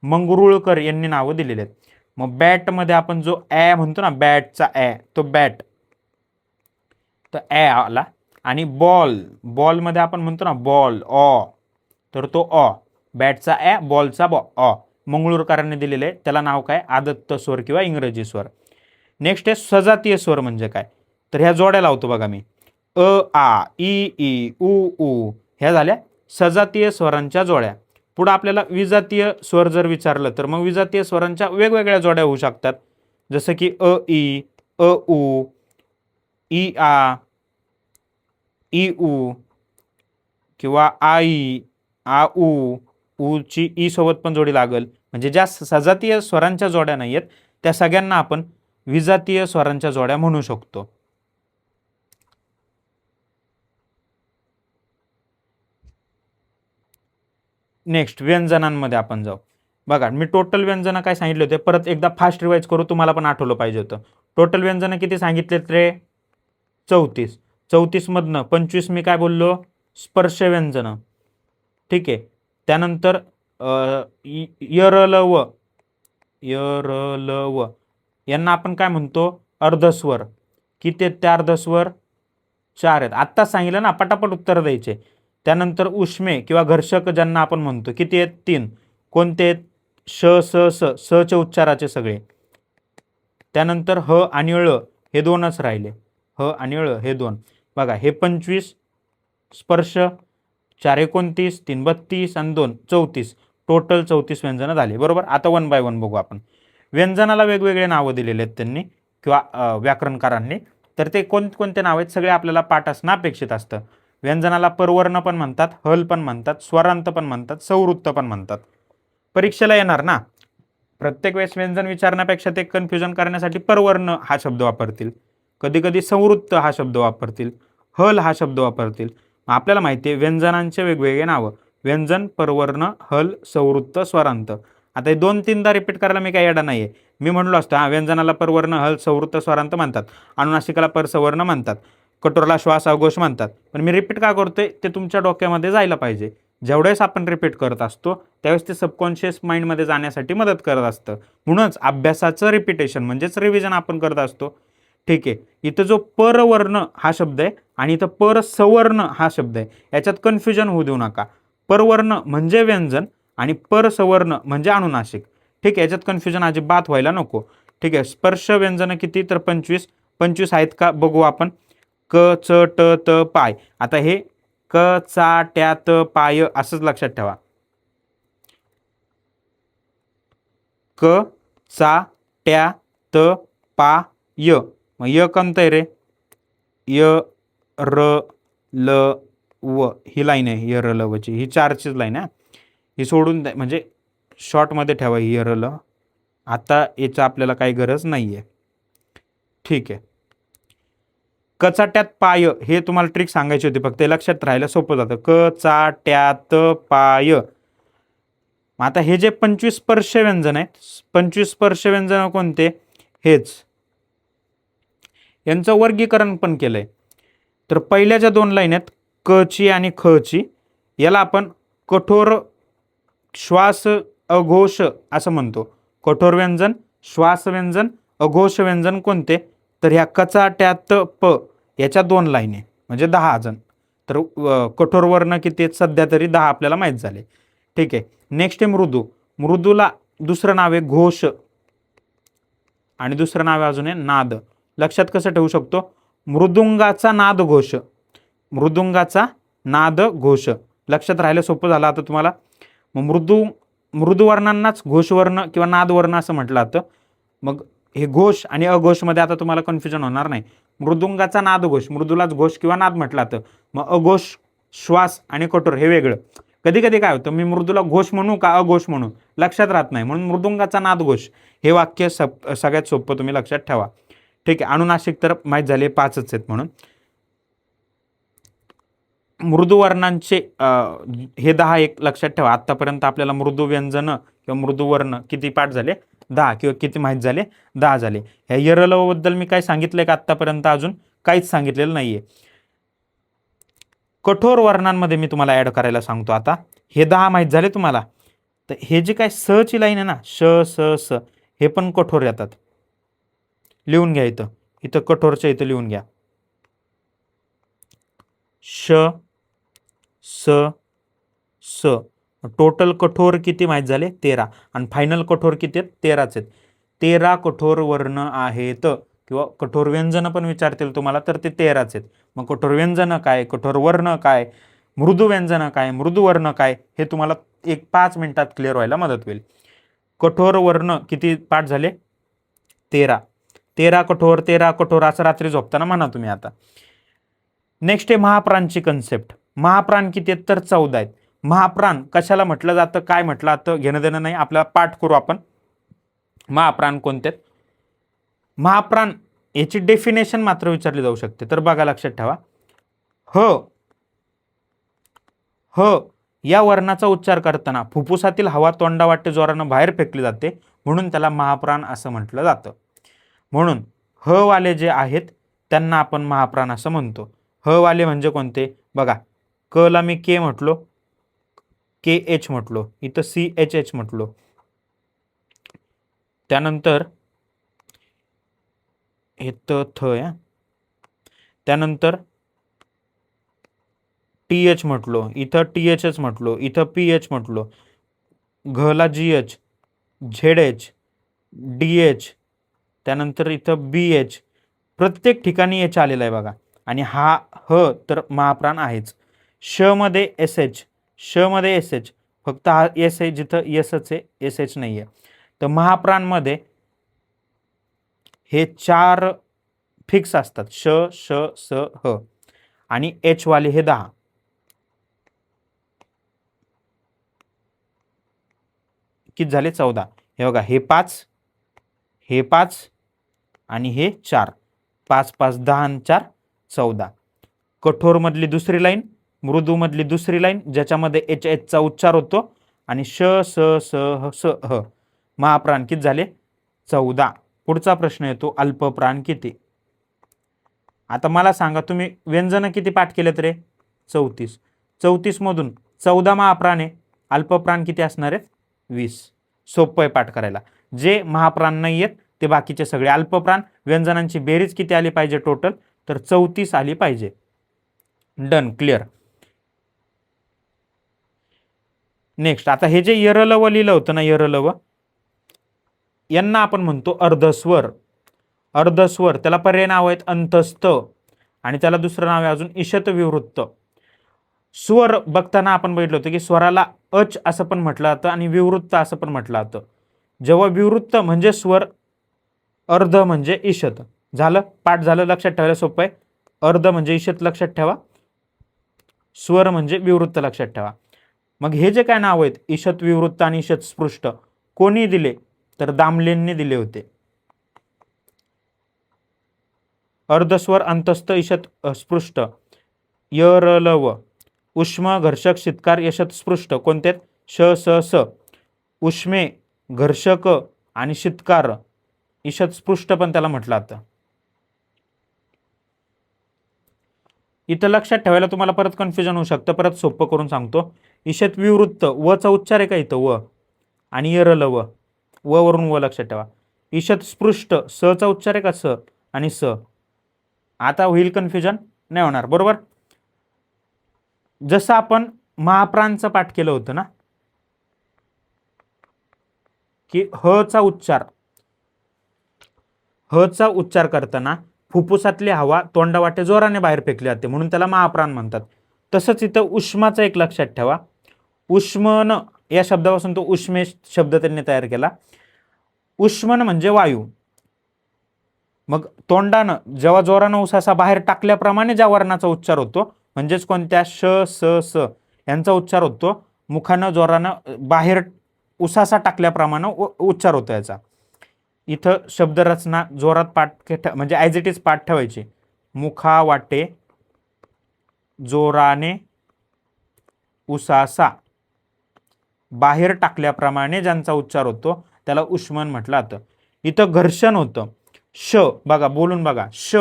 मंगरुळकर यांनी नावं दिलेले आहेत. मग बॅटमध्ये आपण जो ॲ म्हणतो ना, बॅटचा ॲ, तो बॅट, तर ॲ आला. आणि बॉलमध्ये आपण म्हणतो ना बॉल, ऑ, तर तो ऑ. बॅटचा ॲ, बॉलचा ऑ. मंगळूरकरांनी दिलेले आहे, त्याला नाव काय? आदत्त स्वर किंवा इंग्रजी स्वर. नेक्स्ट आहे सजातीय स्वर म्हणजे काय, तर ह्या जोड्या लावतो बघा मी, अ आ इ ई उ ऊ, ह्या झाल्या सजातीय स्वरांच्या जोड्या. पुढे आपल्याला विजातीय स्वर जर विचारलं तर मग विजातीय स्वरांच्या वेगवेगळ्या जोड्या होऊ शकतात, जसं की अ ई, अ उ, इ आ, इ उ, किंवा आई, आ उ, ऊची ई सोबत पण जोडी लागल. म्हणजे ज्या सजातीय स्वरांच्या जोड्या नाही आहेत त्या सगळ्यांना आपण विजातीय स्वरांच्या जोड्या म्हणू शकतो. नेक्स्ट व्यंजनांमध्ये आपण जाऊ. बघा मी टोटल व्यंजन काय सांगितले होते, परत एकदा फास्ट रिवाइज करू, तुम्हाला पण आठवलं पाहिजे होतं. टोटल व्यंजन किती सांगितलेत रे, 34. 34 मधनं 25 मी काय बोललो, स्पर्श व्यंजन. ठीक आहे. त्यानंतर यरलव, यरलव यांना आपण काय म्हणतो, अर्धस्वर. किती आहेत त्या अर्धस्वर, 4 आहेत. आत्ताच सांगितलं ना, पटापट उत्तर द्यायचे. त्यानंतर उष्मे किंवा घर्षक ज्यांना आपण म्हणतो, किती आहेत, 3. कोणते आहेत, श स स, स चे उच्चाराचे सगळे. त्यानंतर ह आणि ळ हे 2च राहिले, ह आणि ळ हे 2. बघा हे 25 स्पर्श, 4 29, 3 32 आणि 2 34, टोटल 34 व्यंजनं झाली. बरोबर. आता 1 बाय 1 बघू आपण. व्यंजनाला वेगवेगळे नावं दिलेले आहेत त्यांनी किंवा व्याकरणकारांनी, तर ते कोणकोणते नाव आहेत सगळे आपल्याला पाठ असणं अपेक्षित असतं. व्यंजनाला परवर्ण पण म्हणतात, हल पण म्हणतात, स्वरांत पण म्हणतात, संवृत्त पण म्हणतात. परीक्षेला येणार ना, प्रत्येक वेळेस व्यंजन विचारण्यापेक्षा ते कन्फ्युजन करण्यासाठी परवर्ण हा शब्द वापरतील, कधी कधी संवृत्त हा शब्द वापरतील, हल हा शब्द वापरतील. आपल्याला माहिती आहे व्यंजनांचे वेगवेगळे नावं, व्यंजन, परवर्ण, हल, संवृत्त, स्वरांत. आता हे 2-3दा रिपीट करायला मी काही येडा नाहीये. मी म्हणलो असतो हा व्यंजनाला परवर्ण, हल, संवृत्त, स्वरांत म्हणतात, अनुनासिकाला परसवर्ण म्हणतात, कठोरला श्वास अघोष म्हणतात. पण मी रिपीट का करतोय ते तुमच्या डोक्यामध्ये जायला पाहिजे. जेवढेच आपण रिपीट करत असतो त्यावेळेस ते सबकॉन्शियस माइंडमध्ये जाण्यासाठी मदत करत असतं. म्हणूनच अभ्यासाचं रिपिटेशन म्हणजेच रिव्हिजन आपण करत असतो. ठीक आहे. इथं जो परवर्ण हा शब्द आहे आणि इथं परसवर्ण हा शब्द आहे, याच्यात कन्फ्युजन होऊ देऊ नका. परवर्ण म्हणजे व्यंजन आणि परसवर्ण म्हणजे अनुनासिक. ठीक आहे, याच्यात कन्फ्युजन अजिबात व्हायला नको. ठीक आहे. स्पर्श व्यंजन किती, तर 25. 25 आहेत का बघू आपण. क च ट त पाय. आता हे क चा ट्या त पाय असंच लक्षात ठेवा. क चा ट्या त पा य. मग य कोणतं आहे रे, य र ल व ही लाईन आहे, य र ल वची ही 4चीच लाईन आहे. ही सोडून द्या, म्हणजे शॉर्टमध्ये ठेवा ही य र ल. आता याचं आपल्याला काही गरज नाही आहे. ठीक आहे. कचाट्यात पाय हे तुम्हाला ट्रिक सांगायची होती, फक्त लक्षात राहायला सोपं जातं. क चा ट्यात पाय. आता हे जे 25 स्पर्श व्यंजन आहेत, 25 स्पर्श व्यंजन कोणते, हेच. यांचं वर्गीकरण पण केलंय. तर पहिल्या ज्या 2 लाईन आहेत क ची आणि ख ची, याला आपण कठोर श्वास अघोष असं म्हणतो. कठोर व्यंजन, श्वास व्यंजन, अघोष व्यंजन कोणते, तर ह्या कचाट्यात प याच्या 2 लाईन आहे, म्हणजे 10 जण. तर कठोर वर्ण किती आहेत सध्या तरी 10 आपल्याला माहीत झाले. ठीक आहे. नेक्स्ट आहे मृदू. मृदूला दुसरं नाव आहे घोष आणि दुसरं नाव आहे अजून आहे नाद. लक्षात कसं ठेवू शकतो, मृदुंगाचा नाद घोष, मृदुंगाचा नाद घोष. लक्षात राहायला सोपं झालं आता तुम्हाला. मग मृदुवर्णांनाच घोषवर्ण किंवा नादवर्ण असं म्हटलं जातं. मग हे घोष आणि अघोषमध्ये आता तुम्हाला कन्फ्युजन होणार नाही. मृदुंगाचा नाद घोष, मृदूलाच घोष किंवा नाद म्हटलं जातं. मग अघोष श्वास आणि कठोर हे वेगळं. कधी कधी काय होतं, मी मृदूला घोष म्हणू का अघोष म्हणू लक्षात राहत नाही, म्हणून मृदुंगाचा नाद घोष हे वाक्य सगळ्यात सोपं तुम्ही लक्षात ठेवा. ठीक आहे. अनुनासिक तर माहीत झाले 5च आहेत म्हणून. मृदुवर्णांचे हे 10 एक लक्षात ठेवा. आतापर्यंत आपल्याला मृदू व्यंजन किंवा मृदुवर्ण किती पाठ झाले, 10, किंवा किती माहीत झाले, 10 झाले. ह्या यरलवबद्दल मी काय सांगितलंय का आतापर्यंत, अजून काहीच सांगितलेलं नाहीये. कठोर वर्णांमध्ये मी तुम्हाला ऍड करायला सांगतो. आता हे 10 माहीत झाले तुम्हाला, तर हे जे काय स ची लाईन आहे ना, श स स, हे पण कठोर येतात. लिहून घ्या, इथं इथं कठोरच्या इथं लिहून घ्या. श स स. टोटल कठोर किती माहीत झाले, 13. आणि फायनल कठोर किती आहेत, 13च आहेत. 13 कठोर वर्ण आहेत. किंवा कठोर व्यंजन पण विचारतील तुम्हाला तर ते 13च आहेत. मग कठोर व्यंजन काय, कठोर वर्ण काय, मृदू व्यंजन काय, मृदू वर्ण काय, हे तुम्हाला 5 मिनिटात क्लिअर व्हायला मदत होईल. कठोर वर्ण किती पाठ झाले? 13. 13 कठोर, 13 कठोर असं रात्री झोपताना म्हणा तुम्ही. आता नेक्स्ट आहे महाप्राणची कन्सेप्ट. महाप्राण किती आहेत तर 14 आहेत. महाप्राण कशाला म्हटलं जातं, काय म्हटलं जातं घेणं देणं नाही, आपल्याला पाठ करू आपण. महाप्राण कोणते? महाप्राण याची डेफिनेशन मात्र विचारली जाऊ शकते. तर बघा लक्षात ठेवा, ह ह या वर्णाचा उच्चार करताना फुफ्फुसातील हवा तोंडावाटे जोरानं बाहेर फेकली जाते, म्हणून त्याला महाप्राण असं म्हटलं जातं. म्हणून ह वाले जे आहेत त्यांना आपण महाप्राण असं म्हणतो. ह वाले म्हणजे कोणते? बघा, क ला मी के म्हटलो, के एच म्हटलो, इथं सी एच एच म्हटलो, त्यानंतर हे थ या, त्यानंतर टी एच म्हटलो, इथं टी एच एच म्हटलो, इथं पी एच म्हटलो, घला G H, Z H, D H, त्यानंतर इथं बी एच, प्रत्येक ठिकाणी एच आलेला आहे बघा. आणि हा ह तर महाप्राण आहेच. श मध्ये एस एच, श मध्ये एस एच, फक्त हा एस आहे जिथं एसच आहे, एस एच नाही आहे. तर महाप्राणमध्ये हे 4 फिक्स असतात, श श स ह, आणि एच वाले हे 10. किती झाले? 14. हे बघा, हे 5, हे 5 आणि हे 4, 5 5 10 आणि 4 14. कठोर मधली दुसरी लाईन, मृदू मधली दुसरी लाईन ज्याच्यामध्ये एच एचचा उच्चार होतो, आणि श स स ह स ह. महाप्राण किती झाले? 14. पुढचा प्रश्न येतो, अल्पप्राण किती? आता मला सांगा, तुम्ही व्यंजन किती पाठ केलेत रे? 34. 34 मधून 14 महाप्राण आहे, अल्पप्राण किती असणार आहेत? 20. सोपं आहे पाठ करायला. जे महाप्राण नाही आहेत ते बाकीचे सगळे अल्पप्राण. व्यंजनांची बेरीज किती आली पाहिजे टोटल? तर 34 आली पाहिजे. Done, clear. नेक्स्ट, आता हे जे यरलव लिहिलं होतं ना, यरलव, यांना आपण म्हणतो अर्धस्वर. अर्धस्वर त्याला पर्याय नाव आहेत अंतस्थ, आणि त्याला दुसरं नाव आहे अजून ईशत विवृत्त. स्वर बघताना आपण बघितलं होतं की स्वराला अच असं पण म्हटलं जातं आणि विवृत्त असं पण म्हटलं जातं. जेव्हा विवृत्त म्हणजे स्वर, अर्ध म्हणजे ईशत. झालं, पाठ झालं, लक्षात ठेवायला सोपं आहे. अर्ध म्हणजे ईशत लक्षात ठेवा, स्वर म्हणजे विवृत्त लक्षात ठेवा. मग हे जे काय नाव आहेत ईशत विवृत्त आणि ईशत स्पृष्ट, कोणी दिले तर दामलेंनी दिले होते. अर्धस्वर अंतस्थ ईशत स्पृष्ट, यरलव. उष्म घर्षक शीतकार यशत स्पृष्ट कोणते? श स स. उष्मे घर्षक आणि शीतकार ईशत स्पृष्ट पण त्याला म्हटलं जातं. इथं लक्षात ठेवायला तुम्हाला परत कन्फ्युजन होऊ शकतं, परत सोपं करून सांगतो. ईशत विवृत्त व चा उच्चार आहे का इथं व, आणि यरलव व वरून व लक्षात ठेवा. ईशत स्पृष्ट स चा उच्चार आहे का स, आणि स. आता होईल कन्फ्युजन? नाही होणार, बरोबर. जसं आपण महाप्राणचं पाठ केलं होतं ना, की ह चा उच्चार, ह चा उच्चार करताना फुफ्फुसातली हवा तोंडावाटे जोराने बाहेर फेकली जाते, म्हणून त्याला महाप्राण म्हणतात. तसंच इथं उष्माचं एक लक्षात ठेवा. उष्मन या शब्दापासून तो उष्मेश शब्द त्यांनी तयार केला. उष्मन म्हणजे वायू. मग तोंडानं जेव्हा जोरानं उसासा बाहेर टाकल्याप्रमाणे ज्या वर्णाचा उच्चार होतो, म्हणजेच कोणत्या श स स यांचा उच्चार होतो, मुखानं जोरानं बाहेर उसासा टाकल्याप्रमाणे उच्चार होतो याचा. इथं शब्दरचना जोरात पाठ म्हणजे ॲज इट इज पाठ ठेवायची. मुखा वाटे जोराने उसासा बाहेर टाकल्याप्रमाणे ज्यांचा उच्चार होतो त्याला उष्मन म्हटलं जातं. इथं घर्षण होतं, श बघा, बोलून बघा, श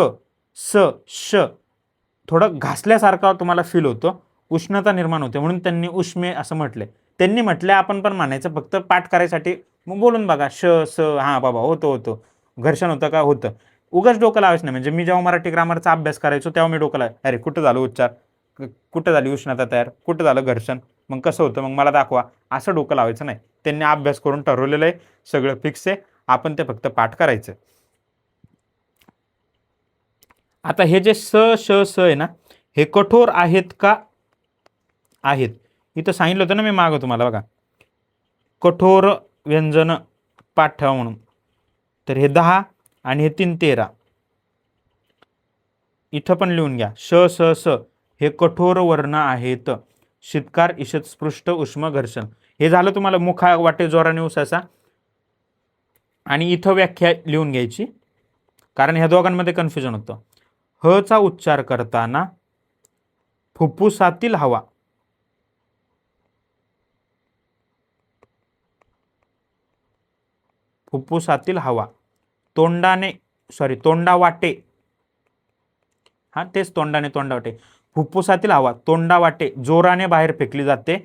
स श, थोडं घासल्यासारखा तुम्हाला फील होतं, उष्णता निर्माण होते, म्हणून त्यांनी उष्मे असं म्हटले. त्यांनी म्हटले, आपण पण म्हणायचं, फक्त पाठ करायसाठी. मग बोलून बघा, श स, हा बाबा होतं घर्षण होतं का? होतं. उगाच डोकं लावायचं नाही. म्हणजे मी जेव्हा मराठी ग्रामरचा अभ्यास करायचो तेव्हा मी डोकं लावायचं, अरे कुठं झालं उच्चार, कुठं झाली उष्णता तयार, कुठं झालं घर्षण, मग कसं होतं, मग मला दाखवा, असं डोकं लावायचं नाही. त्यांनी अभ्यास करून ठरवलेलं आहे, सगळं फिक्स आहे, आपण ते फक्त पाठ करायचं. आता हे जे स श स आहे ना, हे कठोर आहेत का आहेत? इथं सांगितलं होतं ना मी मागं तुम्हाला बघा, कठोर व्यंजन पाठ ठेवा म्हणून. तर हे 10 आणि हे 3 13. इथं पण लिहून घ्या, श स स हे कठोर वर्ण आहेत. शीतकार, ईषत, स्पृष्ट, उष्म, घर्षण. हे झालं तुम्हाला मुखा वाटे जोराने उसासा. आणि इथं व्याख्या लिहून घ्यायची, कारण ह्या दोघांमध्ये कन्फ्युजन होतं. ह चा उच्चार करताना फुफ्फुसातील हवा, फुफ्फुसातील हवा तोंडावाटे, हा तेच तोंडावाटे, फुफ्फुसातील हवा तोंडावाटे जोराने बाहेर फेकली जाते,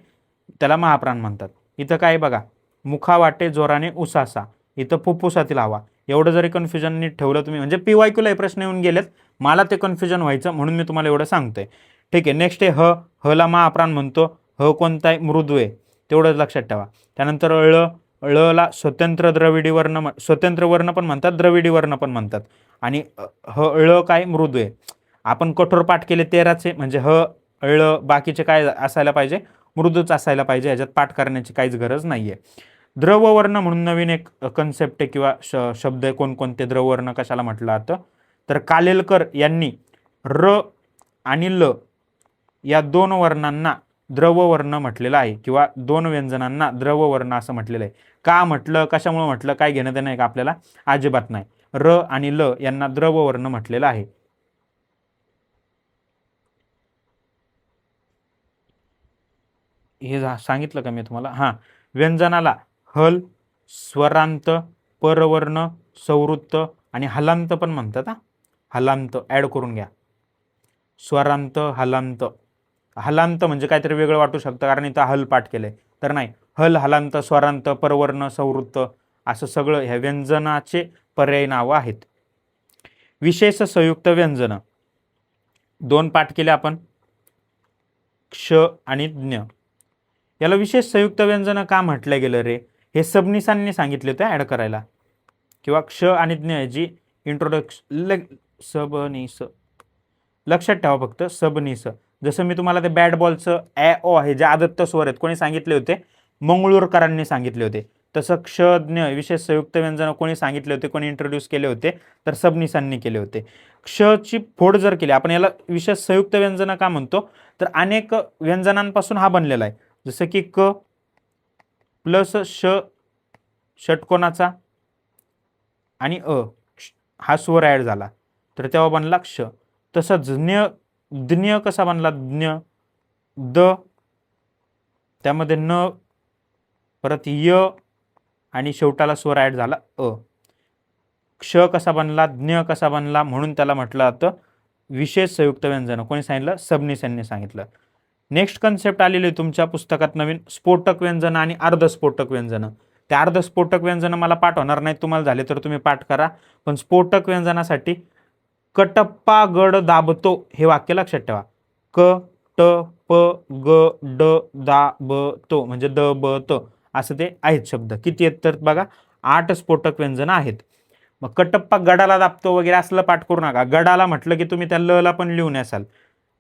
त्याला महाप्राण म्हणतात. इथं काय बघा, मुखावाटे जोराने उसासा, इथं फुफ्फुसातील हवा. एवढं जरी कन्फ्युजन नीट ठेवलं तुम्ही, म्हणजे PYQला हे प्रश्न येऊन गेलेत, मला ते कन्फ्युजन व्हायचं म्हणून मी तुम्हाला एवढं सांगतोय. ठीक आहे. नेक्स्ट आहे हला महाप्राण म्हणतो. ह कोणता आहे? मृदू आहे, तेवढंच लक्षात ठेवा. त्यानंतर ळला स्वतंत्र द्रविडी वर्ण, स्वतंत्र वर्ण पण म्हणतात, द्रविडी वर्ण पण म्हणतात. आणि ळ काय? मृदू आहे. आपण कठोर पाठ केले 13चे, म्हणजे ळ बाकीचे काय असायला पाहिजे? मृदूच असायला पाहिजे. ह्याच्यात पाठ करण्याची काहीच गरज नाहीये. द्रववर्ण म्हणून नवीन एक कन्सेप्ट आहे किंवा शब्द आहे. कोणकोणते द्रववर्ण कशाला म्हटलं जातं? तर कालेलकर यांनी र आणि ल या 2 वर्णांना द्रववर्ण म्हटलेलं आहे, किंवा 2 व्यंजनांना द्रववर्ण असं म्हटलेलं आहे. का म्हटलं, कशामुळे म्हटलं, काय घेणं देणं आहे का आपल्याला? अजिबात नाही. र आणि ल यांना द्रववर्ण म्हटलेलं आहे. हे सांगितलं का मी तुम्हाला? हां, व्यंजनाला हल, स्वरांत, परवर्ण, संवृत्त आणि हलांत पण म्हणतात. हलांत ॲड करून घ्या. स्वरांत, हलांत. हलांत म्हणजे काहीतरी वेगळं वाटू शकतं, कारण इथं हल पाठ केलंय. तर नाही, हल, हलांत, स्वरांत, परवर्ण, संवृत्त असं सगळं ह्या व्यंजनाचे पर्यायी नावं आहेत. विशेष संयुक्त व्यंजन 2 पाठ केले आपण, क्ष आणि ज्ञ. याला विशेष संयुक्त व्यंजन का म्हटलं गेलं रे? हे सबनिसांनी सांगितले होते ॲड करायला, किंवा क्ष आणि ज्ञ जी इंट्रोडक्शन. सबनिस लक्षात ठेवा फक्त, सबनिस. जसं मी तुम्हाला ते बॅट बॉलचं ओ आहे, जे आदत्त स्वर आहेत, कोणी सांगितले होते? मंगळूरकरांनी सांगितले होते. तसं क्षज्ञ विशेष संयुक्त व्यंजन कोणी सांगितले होते, कोणी इंट्रोड्यूस केले होते? तर सबनिसांनी केले होते. क्षची फोड जर केली, आपण याला विशेष संयुक्त व्यंजन का म्हणतो? तर अनेक व्यंजनांपासून हा बनलेला आहे. जसं की क प्लस षटकोनाचा आणि हा स्वर ॲड झाला, तर तेव्हा बनला क्ष. तसं ज्ञ कसा बनला? ज्ञ द, त्यामध्ये न, परत य आणि शेवटाला स्वर ॲड झाला क्ष कसा बनला? ज्ञ कसा बनला? म्हणून त्याला म्हटलं जातं विशेष संयुक्त व्यंजन. कोणी सांगितलं? सबनिसांनी सांगितलं. नेक्स्ट कन्सेप्ट आलेली तुमच्या पुस्तकात नवीन, स्फोटक व्यंजन आणि अर्धस्फोटक व्यंजन. ते अर्धस्फोटक व्यंजन मला पाठ होणार नाही, तुम्हाला झाले तर तुम्ही पाठ करा. पण स्फोटक व्यंजनासाठी कटप्पा गड दाबतो हे वाक्य लक्षात ठेवा. क ट प ग ड दा ब तो, म्हणजे द ब त असं ते आहेत शब्द. किती आहेत तर बघा, 8 स्फोटक व्यंजन आहेत. मग कटप्पा गडाला दाबतो वगैरे असलं पाठ करू नका. गडाला म्हटलं की तुम्ही त्या ल ला पण लिहून असाल.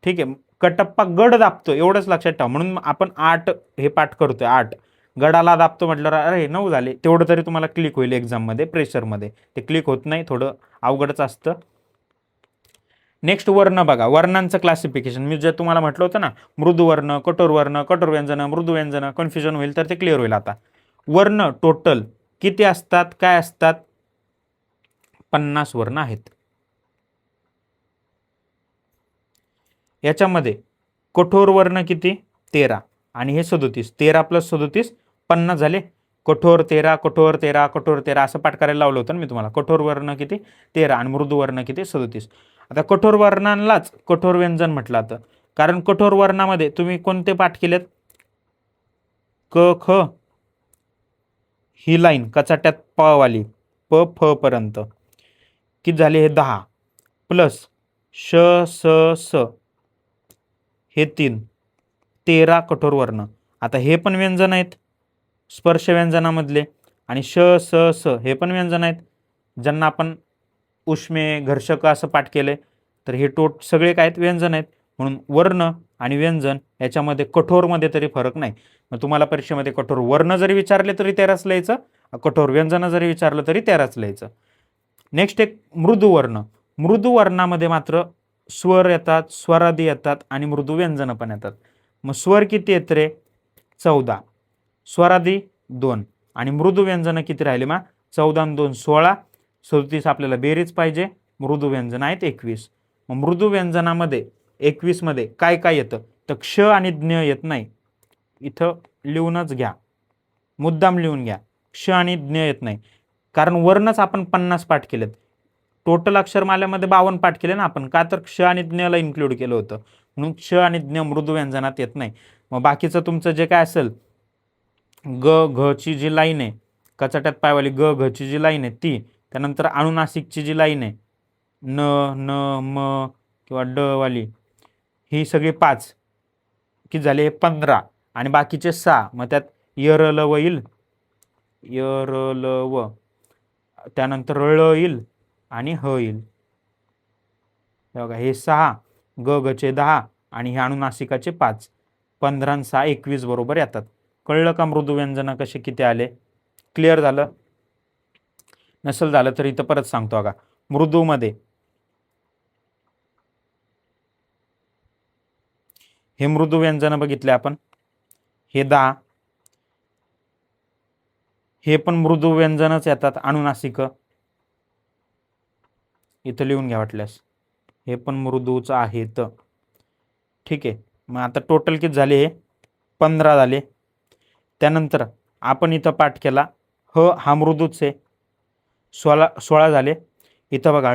ठीक आहे. कटप्पा गड दाबतो एवढंच लक्षात ठेवा, म्हणून आपण 8 हे पाठ करतोय. 8 गडाला दाबतो म्हटलं, अरे 9 झाले. तेवढं तरी तुम्हाला क्लिक होईल एक्झाममध्ये, प्रेशरमध्ये ते क्लिक होत नाही, थोडं अवघडच असतं. नेक्स्ट वर्ण बघा, वर्णांचं क्लासिफिकेशन. मी जे तुम्हाला म्हटलं होतं ना, मृदुवर्ण, कठोर वर्ण, कठोर व्यंजन, मृदू व्यंजन, कन्फ्युजन होईल, तर ते क्लिअर होईल. आता वर्ण टोटल किती असतात, काय असतात? 50 वर्ण आहेत. याच्यामध्ये कठोर वर्ण किती? 13 आणि हे 37. 13 + 37 50 झाले. कठोर 13, कठोर 13, कठोर 13 असं पाठ करायला लावलं होतं ना मी तुम्हाला. कठोर वर्ण किती? 13 आणि मृदू वर्ण किती? 37. आता कठोर वर्णांनाच कठोर व्यंजन म्हटलं जातं, कारण कठोर वर्णामध्ये तुम्ही कोणते पाठ केलेत? क ख, ही लाईन कचाट्यात प वाली, प फ पर्यंत किती झाले? हे 10 प्लस श स स हे 3, 13 कठोर वर्ण. आता हे पण व्यंजन आहेत स्पर्श व्यंजनामधले, आणि श स स हे पण व्यंजन आहेत, ज्यांना आपण उष्मे, घर्षक असं पाठ केलंय. तर हे सगळे काय आहेत, व्यंजन आहेत. म्हणून वर्ण आणि व्यंजन याच्यामध्ये कठोरमध्ये तरी फरक नाही. मग तुम्हाला परीक्षेमध्ये कठोर वर्ण जरी विचारले तरी 13च लिहायचं, कठोर व्यंजन जरी विचारलं तरी 13च लिहायचं. नेक्स्ट एक मृदू वर्ण. मृदू वर्णामध्ये मात्र स्वर येतात, स्वरादी येतात आणि मृदू व्यंजन पण येतात. मग स्वर किती येत रे? 14, स्वरादी 2 आणि मृदू व्यंजन किती राहिले मग? 14 आणि 2 16, 37 आपल्याला बेरीज पाहिजे. मृदू व्यंजन आहेत 21. मग मृदू व्यंजनामध्ये 21 मध्ये काय काय येतं? तर क्ष आणि ज्ञ येत नाही. इथं लिहूनच घ्या, मुद्दाम लिहून घ्या, क्ष आणि ज्ञ येत नाही. कारण वर्णच आपण 50 पाठ केलेत. टोटल अक्षरमाल्यामध्ये 52 पाठ केले ना आपण, का तर क्ष आणि ज्ञला इन्क्लूड केलं होतं. म्हणून क्ष आणि ज्ञ मृदू व्यंजनात येत नाही. मग बाकीचं तुमचं जे काय असेल, ग घ ची जी लाईन आहे, कचाट्यात पायवाली ग घ ची जी लाईन आहे ती, त्यानंतर अनुनासिकची जी लाईन आहे न न म किंवा ड वाली, ही सगळी 5 की झाले 15 आणि बाकीचे 6. मग त्यात य ल व येईल, य ल व, त्यानंतर ळ येईल आणि ह येईल. बघा हे 6, ग घचे 10 आणि हे अनुनासिकाचे 5, 15 आणि 6 21 बरोबर येतात. कळलं का मृदू व्यंजन कसे किती आले? क्लिअर झालं? नसेल झालं तर इथं परत सांगतो बघा. मृदूमध्ये हे मृदू व्यंजन बघितले आपण, हे 10, हे पण मृदू व्यंजनच येतात अनुनासिक, इथं लिहून घ्या वाटल्यास, हे पण मृदूच आहेत. ठीक आहे. मग आता टोटल किती झाले? हे 15 झाले. त्यानंतर आपण इथं पाठ केला ह हा मृदूच आहे, 16 झाले. इथं बघा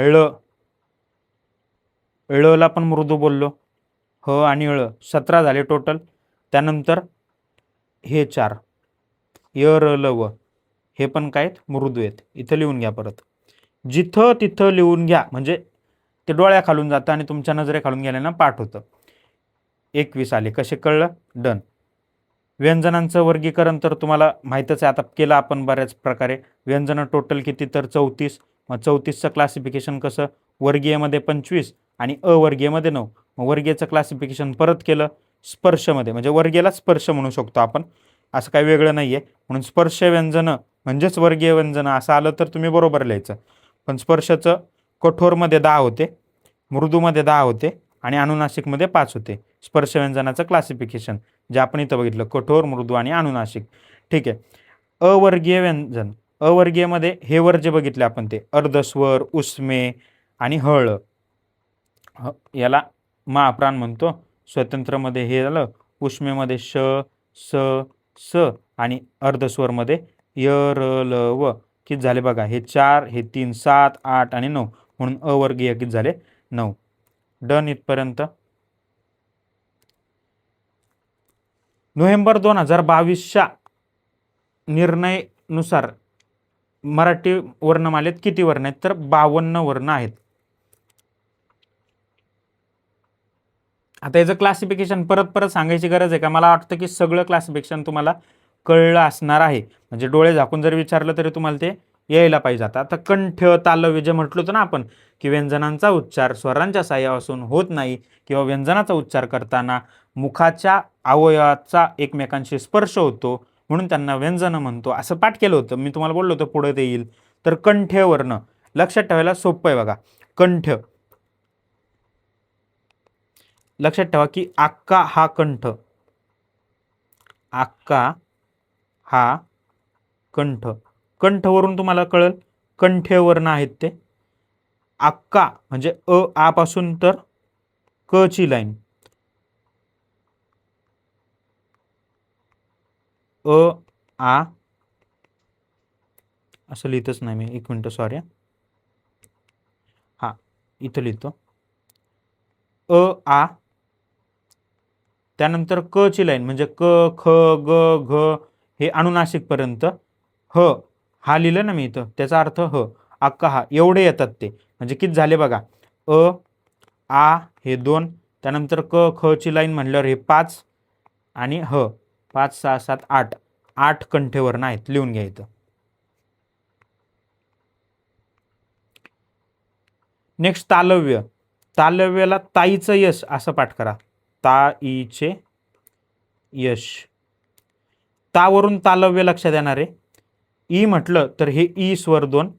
ळला पण मृदू बोललो, ह आणि 17 झाले टोटल. त्यानंतर हे 4 य र ल व, हे पण काय आहेत? मृदू आहेत. इथं लिहून घ्या परत, जिथं तिथं लिहून घ्या, म्हणजे ते डोळ्या खालून जातं आणि तुमच्या नजरे खालून गेल्यानं पाठ होतं. 21 आले. कसे कळलं? डन. व्यंजनांचं वर्गीकरण तर तुम्हाला माहीतच आहे, आता केलं आपण बऱ्याच प्रकारे. व्यंजनं टोटल किती? तर 34. मग 34चं क्लासिफिकेशन कसं? वर्गीयमध्ये 25 आणि अवर्गीयमध्ये 9. मग वर्गीयचं क्लासिफिकेशन परत केलं स्पर्शमध्ये, म्हणजे वर्गीयला स्पर्श म्हणू शकतो आपण, असं काही वेगळं नाही आहे. म्हणून स्पर्श व्यंजनं म्हणजेच वर्गीय व्यंजनं असं आलं तर तुम्ही बरोबर लिहायचं. पण स्पर्शचं कठोरमध्ये 10 होते, मृदूमध्ये 10 होते आणि अनुनासिकमध्ये 5 होते. स्पर्श व्यंजनाचं क्लासिफिकेशन जे आपण इथं बघितलं, कठोर, मृदू आणि अनुनासिक. ठीक आहे. अवर्गीय व्यंजन, अवर्गीयमध्ये हे वर जे बघितले आपण ते अर्धस्वर, उष्मे आणि हळ, याला महाप्राण म्हणतो. स्वतंत्रमध्ये हे झालं, उष्मेमध्ये श स स आणि अर्धस्वरमध्ये य र ल व. किती झाले बघा? हे 4, हे 3, 7, 8 आणि 9. म्हणून अवर्गीय किती झाले? 9. डन इथपर्यंत. नोव्हेंबर 2022च्या निर्णयानुसार मराठी वर्णमालेत किती वर्ण आहेत? तर 52 वर्ण आहेत. आता याचं क्लासिफिकेशन परत परत सांगायची गरज आहे का? मला वाटतं की सगळं क्लासिफिकेशन तुम्हाला कळलं असणार आहे. म्हणजे डोळे झाकून जर विचारलं तरी तुम्हाला ते यायला पाहिजे. आता कंठ, तालव्य जे म्हटलं होतं ना आपण, की व्यंजनांचा उच्चार स्वरांच्या साह्यापासून होत नाही किंवा व्यंजनाचा उच्चार करताना मुखाच्या अवयवाचा एकमेकांशी स्पर्श होतो, म्हणून त्यांना व्यंजन म्हणतो, असं पाठ केलं होतं. मी तुम्हाला बोललो होतं पुढे ते येईल. तर कंठ वर्ण लक्षात ठेवायला सोपं आहे बघा. कंठ, लक्षात ठेवा की आक्का हा कंठ, आक्का हा कंठ, कंठवरून तुम्हाला कळल कंठ्य वर्ण आहेत ते. आक्का म्हणजे आ पासून तर क ची लाईन, आ असं लिहितच नाही मी, एक मिनिट सॉरी. हा इथं लिहितो आ, त्यानंतर क ची लाईन म्हणजे क ख ग घ हे अनुनासिक पर्यंत, ह हा लिहिलं ना मी इथं, त्याचा अर्थ ह, अक्का हा, एवढे येतात ते. म्हणजे किती झाले बघा? आ हे 2, त्यानंतर क ख ची लाईन म्हणल्यावर हे 5 आणि ह 5 6 7 8, 8 कंठेवर्ण आहेत. लिहून घ्या इथं. नेक्स्ट तालव्य. तालव्याला ताईचं यश असं पाठ करा. ताईचे यश. तावरून तालव्य लक्षात येणार आहे. ई म्हटलं तर हे ई स्वर 2.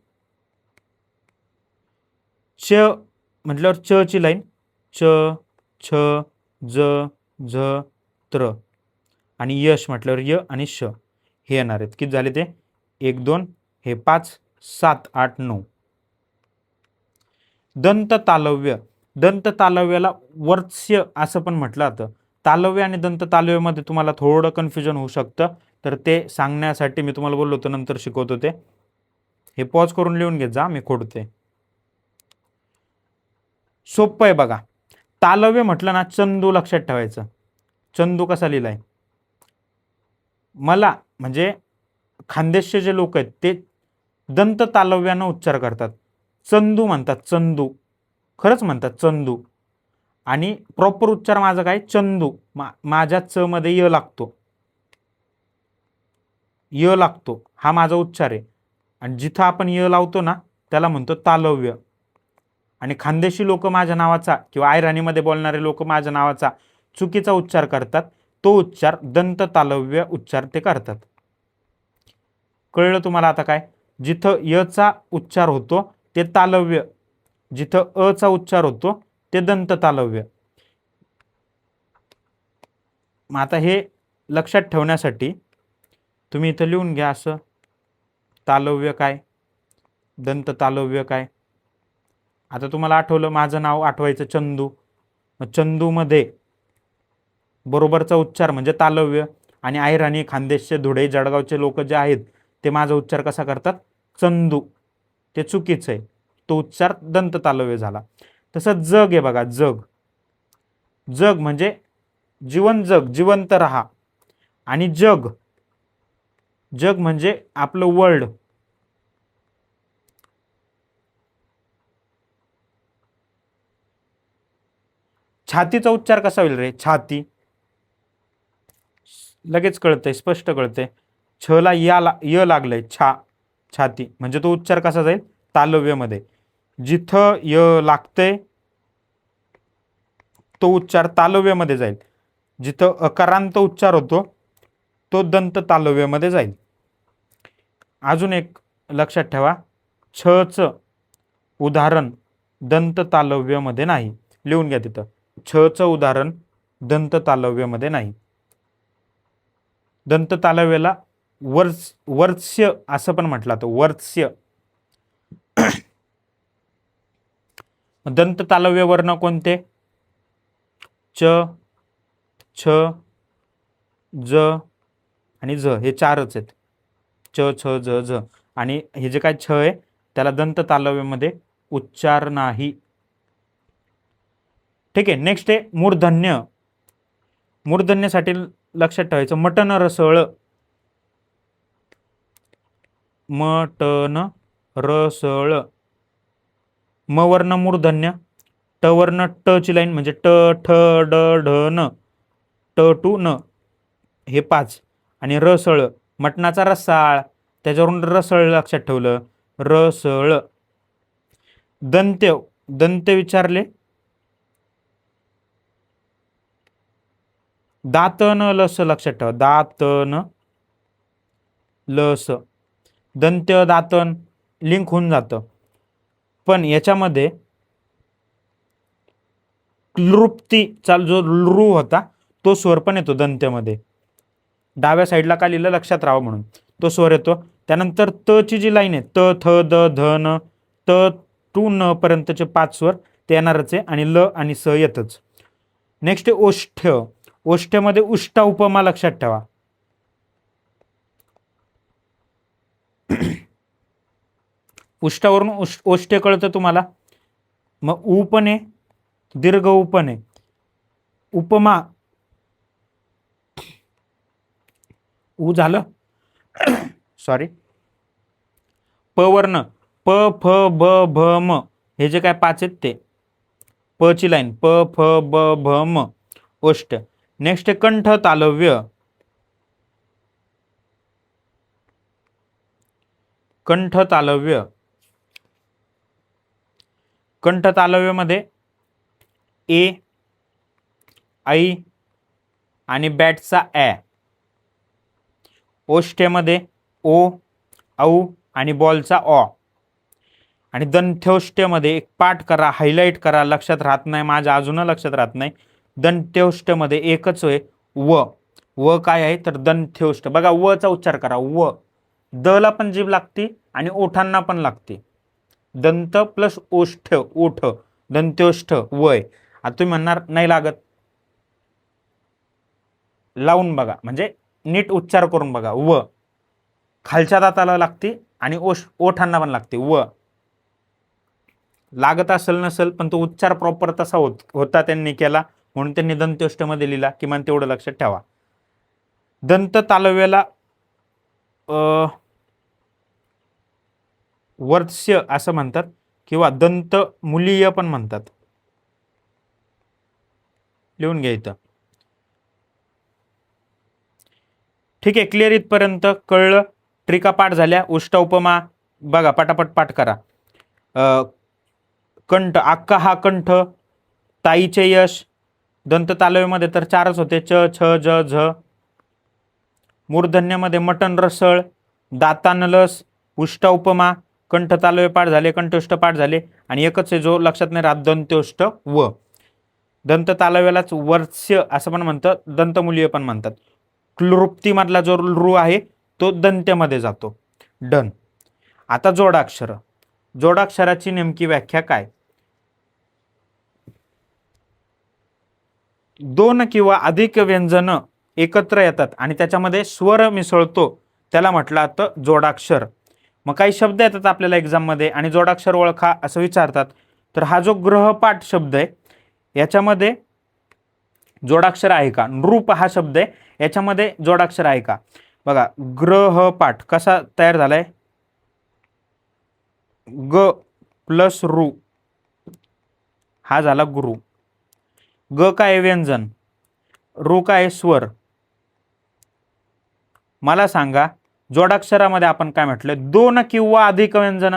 च म्हटल्यावर च ची लाईन च छ ज झ त्र आणि यश म्हटल्यावर य आणि श हे येणार आहेत. किती झाले ते 1 2 हे 5 7 8 9. दंत तालव्य. दंत तालव्याला वर्त्स्य असं पण म्हटलं जातं. तालव्य आणि दंत तालव्यामध्ये तुम्हाला थोडं कन्फ्युजन होऊ शकतं, तर ते सांगण्यासाठी मी तुम्हाला बोललो होतो नंतर शिकवतो ते. हे पॉज करून लिहून घेत जा, मी खोडते. सोपं आहे बघा. तालव्य म्हटलं ना चंदू लक्षात ठेवायचं. चंदू कसा लिहिलाय? मला म्हणजे खानदेशचे जे लोक आहेत ते दंत तालव्यानं उच्चार करतात. चंदू म्हणतात, चंदू. खरंच म्हणतात चंदू. आणि प्रॉपर उच्चार माझा काय चंदू. माझ्या च मध्ये य लागतो. य लागतो हा माझा उच्चार आहे. आणि जिथं आपण य लावतो ना त्याला म्हणतो तालव्य. आणि खानदेशी लोक माझ्या नावाचा किंवा आयराणीमध्ये बोलणारे लोक माझ्या नावाचा चुकीचा उच्चार करतात. तो उच्चार दंत तालव्य उच्चार ते करतात. कळलं तुम्हाला आता काय? जिथं य चा उच्चार होतो ते तालव्य, जिथं अ चा उच्चार होतो ते दंत तालव्य. मग आता हे लक्षात ठेवण्यासाठी तुम्ही इथं लिहून घ्या असं. तालव्य काय, दंत तालव्य काय. आता तुम्हाला आठवलं माझं नाव आठवायचं चंदू. चंदूमध्ये बरोबरचा उच्चार म्हणजे तालव्य. आणि आयराणी खानदेशचे धुळे जळगावचे लोक जे आहेत ते माझा उच्चार कसा करतात चंदू. ते चुकीचं आहे. तो उच्चार दंत तालव्य झाला. तसं जग आहे बघा. जग. जग म्हणजे जीवन जग, जिवंत राहा. आणि जग, जग म्हणजे आपलं वर्ल्ड. छातीचा उच्चार कसा होईल रे? छाती. लगेच कळतंय, स्पष्ट कळतंय. छला य लागलंय. छाती म्हणजे तो उच्चार कसा जाईल तालव्यमध्ये. जिथं य लागतंय तो उच्चार तालव्यमध्ये जाईल. जिथं अकारांत उच्चार होतो तो दंत तालव्यमध्ये जाईल. अजून एक लक्षात ठेवा, छच उदाहरण दंत तालव्यमध्ये नाही. लिहून घ्या तिथं. छच उदाहरण दंत तालव्यमध्ये नाही. दंत तालव्याला वर्त्स्य असं पण म्हटलं जातं. वर्त्स्य. दंत तालव्य वर्ण कोणते? च, छ, ज आणि झ हे 4च आहेत. च, छ, ज, झ. आणि हे जे काय छ आहे त्याला दंत तालव्यामध्ये उच्चार नाही. ठीक आहे. नेक्स्ट आहे मूर्धन्य. मूर्धन्यसाठी लक्षात ठेवायचं मटन रसळ. मटन रसळ. म वर्ण मूर्धन्य. ट वर्ण ट ची लाईन म्हणजे ट ठ ड ढ न. ट टू न हे 5. आणि रसळ मटणाचा रसाळ, त्याच्यावरून रसळ लक्षात ठेवलं. रसळ. दंत्य. दंत्य विचारले. दातन लस लक्षात ठेवा. दातन लस. दंत्य दातन लिंक होऊन जातं. पण याच्यामध्ये क्लृप्तीचा जो लृ होता तो स्वर पण येतो दंत्यामध्ये. डाव्या साईडला का लिहिलं लक्षात राहावं म्हणून. तो स्वर येतो. त्यानंतर त ची जी लाईन आहे त थ द ध न त टू न पर्यंतचे 5 स्वर ते येणारच आहे. आणि ल आणि स येतच. नेक्स्ट आहे ओष्ठ्य. ओष्ठ्यामध्ये उष्टा उपमा लक्षात ठेवा. उष्टावरून ओष्ठ्य कळतं तुम्हाला. मग उ पण आहे, दीर्घ उ पण आहे. उपमा उ झालं. सॉरी. प वर्ण प फ ब भ म हे जे काय 5 आहेत ते प ची लाईन प फ ब भ म ओष्ठ. नेक्स्ट आहे कंठ तालव्य. कंठ तालव्य. कंठ तालव्य मध्ये ए, ऐ आणि बॅटचा ॲ. ओष्ठेमध्ये ओ, औ आणि बॉलचा ऑ. आणि दंत्योष्ठ्यमध्ये एक पाठ करा, हायलाईट करा, लक्षात राहत नाही माझ्या, अजून लक्षात राहत नाही. दंत्योष्ठ्यमध्ये एकच आहे व. व काय आहे तर दंत्योष्ठ. बघा व चा उच्चार करा व. द ला पण जीभ लागते आणि ओठांना पण लागते. दंत प्लस ओष्ठ, ओठ, दंत्योष्ठ वय. आता तुम्ही म्हणणार नाही लागत, लावून बघा, म्हणजे नीट उच्चार करून बघा. व खालच्या दाताला लागते आणि ओठांना पण लागते व. लागत असेल नसेल पण तो उच्चार प्रॉपर तसा होता त्यांनी केला, म्हणून त्यांनी दंत्योष्ठमध्ये लिहिला. किमान तेवढं लक्षात ठेवा. दंत तालव्याला वर्त्स्य असं म्हणतात किंवा दंत मुलीय पण म्हणतात. लिहून घ्या इथं. ठीक आहे, क्लिअर इथपर्यंत कळलं. ट्रिका पाठ झाल्या. उष्ट उपमा बघा, पटापट पाठ करा. कंठ, अक्का हा कंठ. ताईचे यश. दंत तालव्यामध्ये तर 4च होते, च, छ, ज, झ. मूर्धन्यामध्ये मटण रसळ. दातानलस. उष्ट उपमा. कंठ तालव्य पाठ झाले, कंठोष्ठ पाठ झाले. आणि एकच आहे जो लक्षात नाही राहत, दंत्योष्ठ व. दंत तालव्यालाच वर्त्स्य असं पण म्हणतात, दंतमुलीय पण म्हणतात. क्लृप्तीमधला जो रू आहे तो दंत्यामध्ये जातो. डन. आता जोडाक्षर. जोडाक्षराची नेमकी व्याख्या काय? दोन किंवा अधिक व्यंजन एकत्र येतात आणि त्याच्यामध्ये स्वर मिसळतो, त्याला म्हटलं जातं जोडाक्षर. मग काही शब्द येतात आपल्याला एक्झाम मध्ये आणि जोडाक्षर ओळखा असं विचारतात. तर हा जो ग्रहपाठ शब्द आहे याच्यामध्ये जोडाक्षर आहे का? नृप हा शब्द आहे, याच्यामध्ये जोडाक्षर आहे का? बघा, ग्रहपाठ कसा तयार झालाय? ग प्लस रू हा झाला गुरु. ग काय व्यंजन, रू काय स्वर. मला सांगा जोडाक्षरामध्ये आपण काय म्हटलं? दोन किंवा अधिक व्यंजन.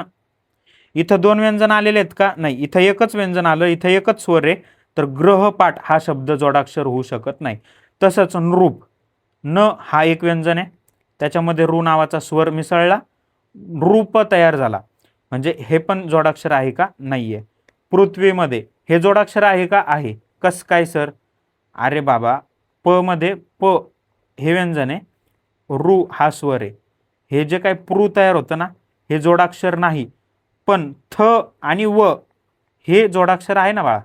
इथं दोन व्यंजन आलेले आहेत का? नाही, इथं एकच व्यंजन आलं, इथं एकच स्वर आहे. तर ग्रहपाठ हा शब्द जोडाक्षर होऊ शकत नाही. तसंच नृप, न हा एक व्यंजन आहे, त्याच्यामध्ये रू नावाचा स्वर मिसळला, रूप तयार झाला, म्हणजे हे पण जोडाक्षर आहे का? नाहीये. पृथ्वीमध्ये हे जोडाक्षर आहे का? आहे. कस काय सर? अरे बाबा, प मध्ये प हे व्यंजन आहे, रू हा स्वर आहे. हे जे काय पृ तयार होतं ना, हे जोडाक्षर नाही. पण थ आणि व हे जोडाक्षर आहे ना बाळा.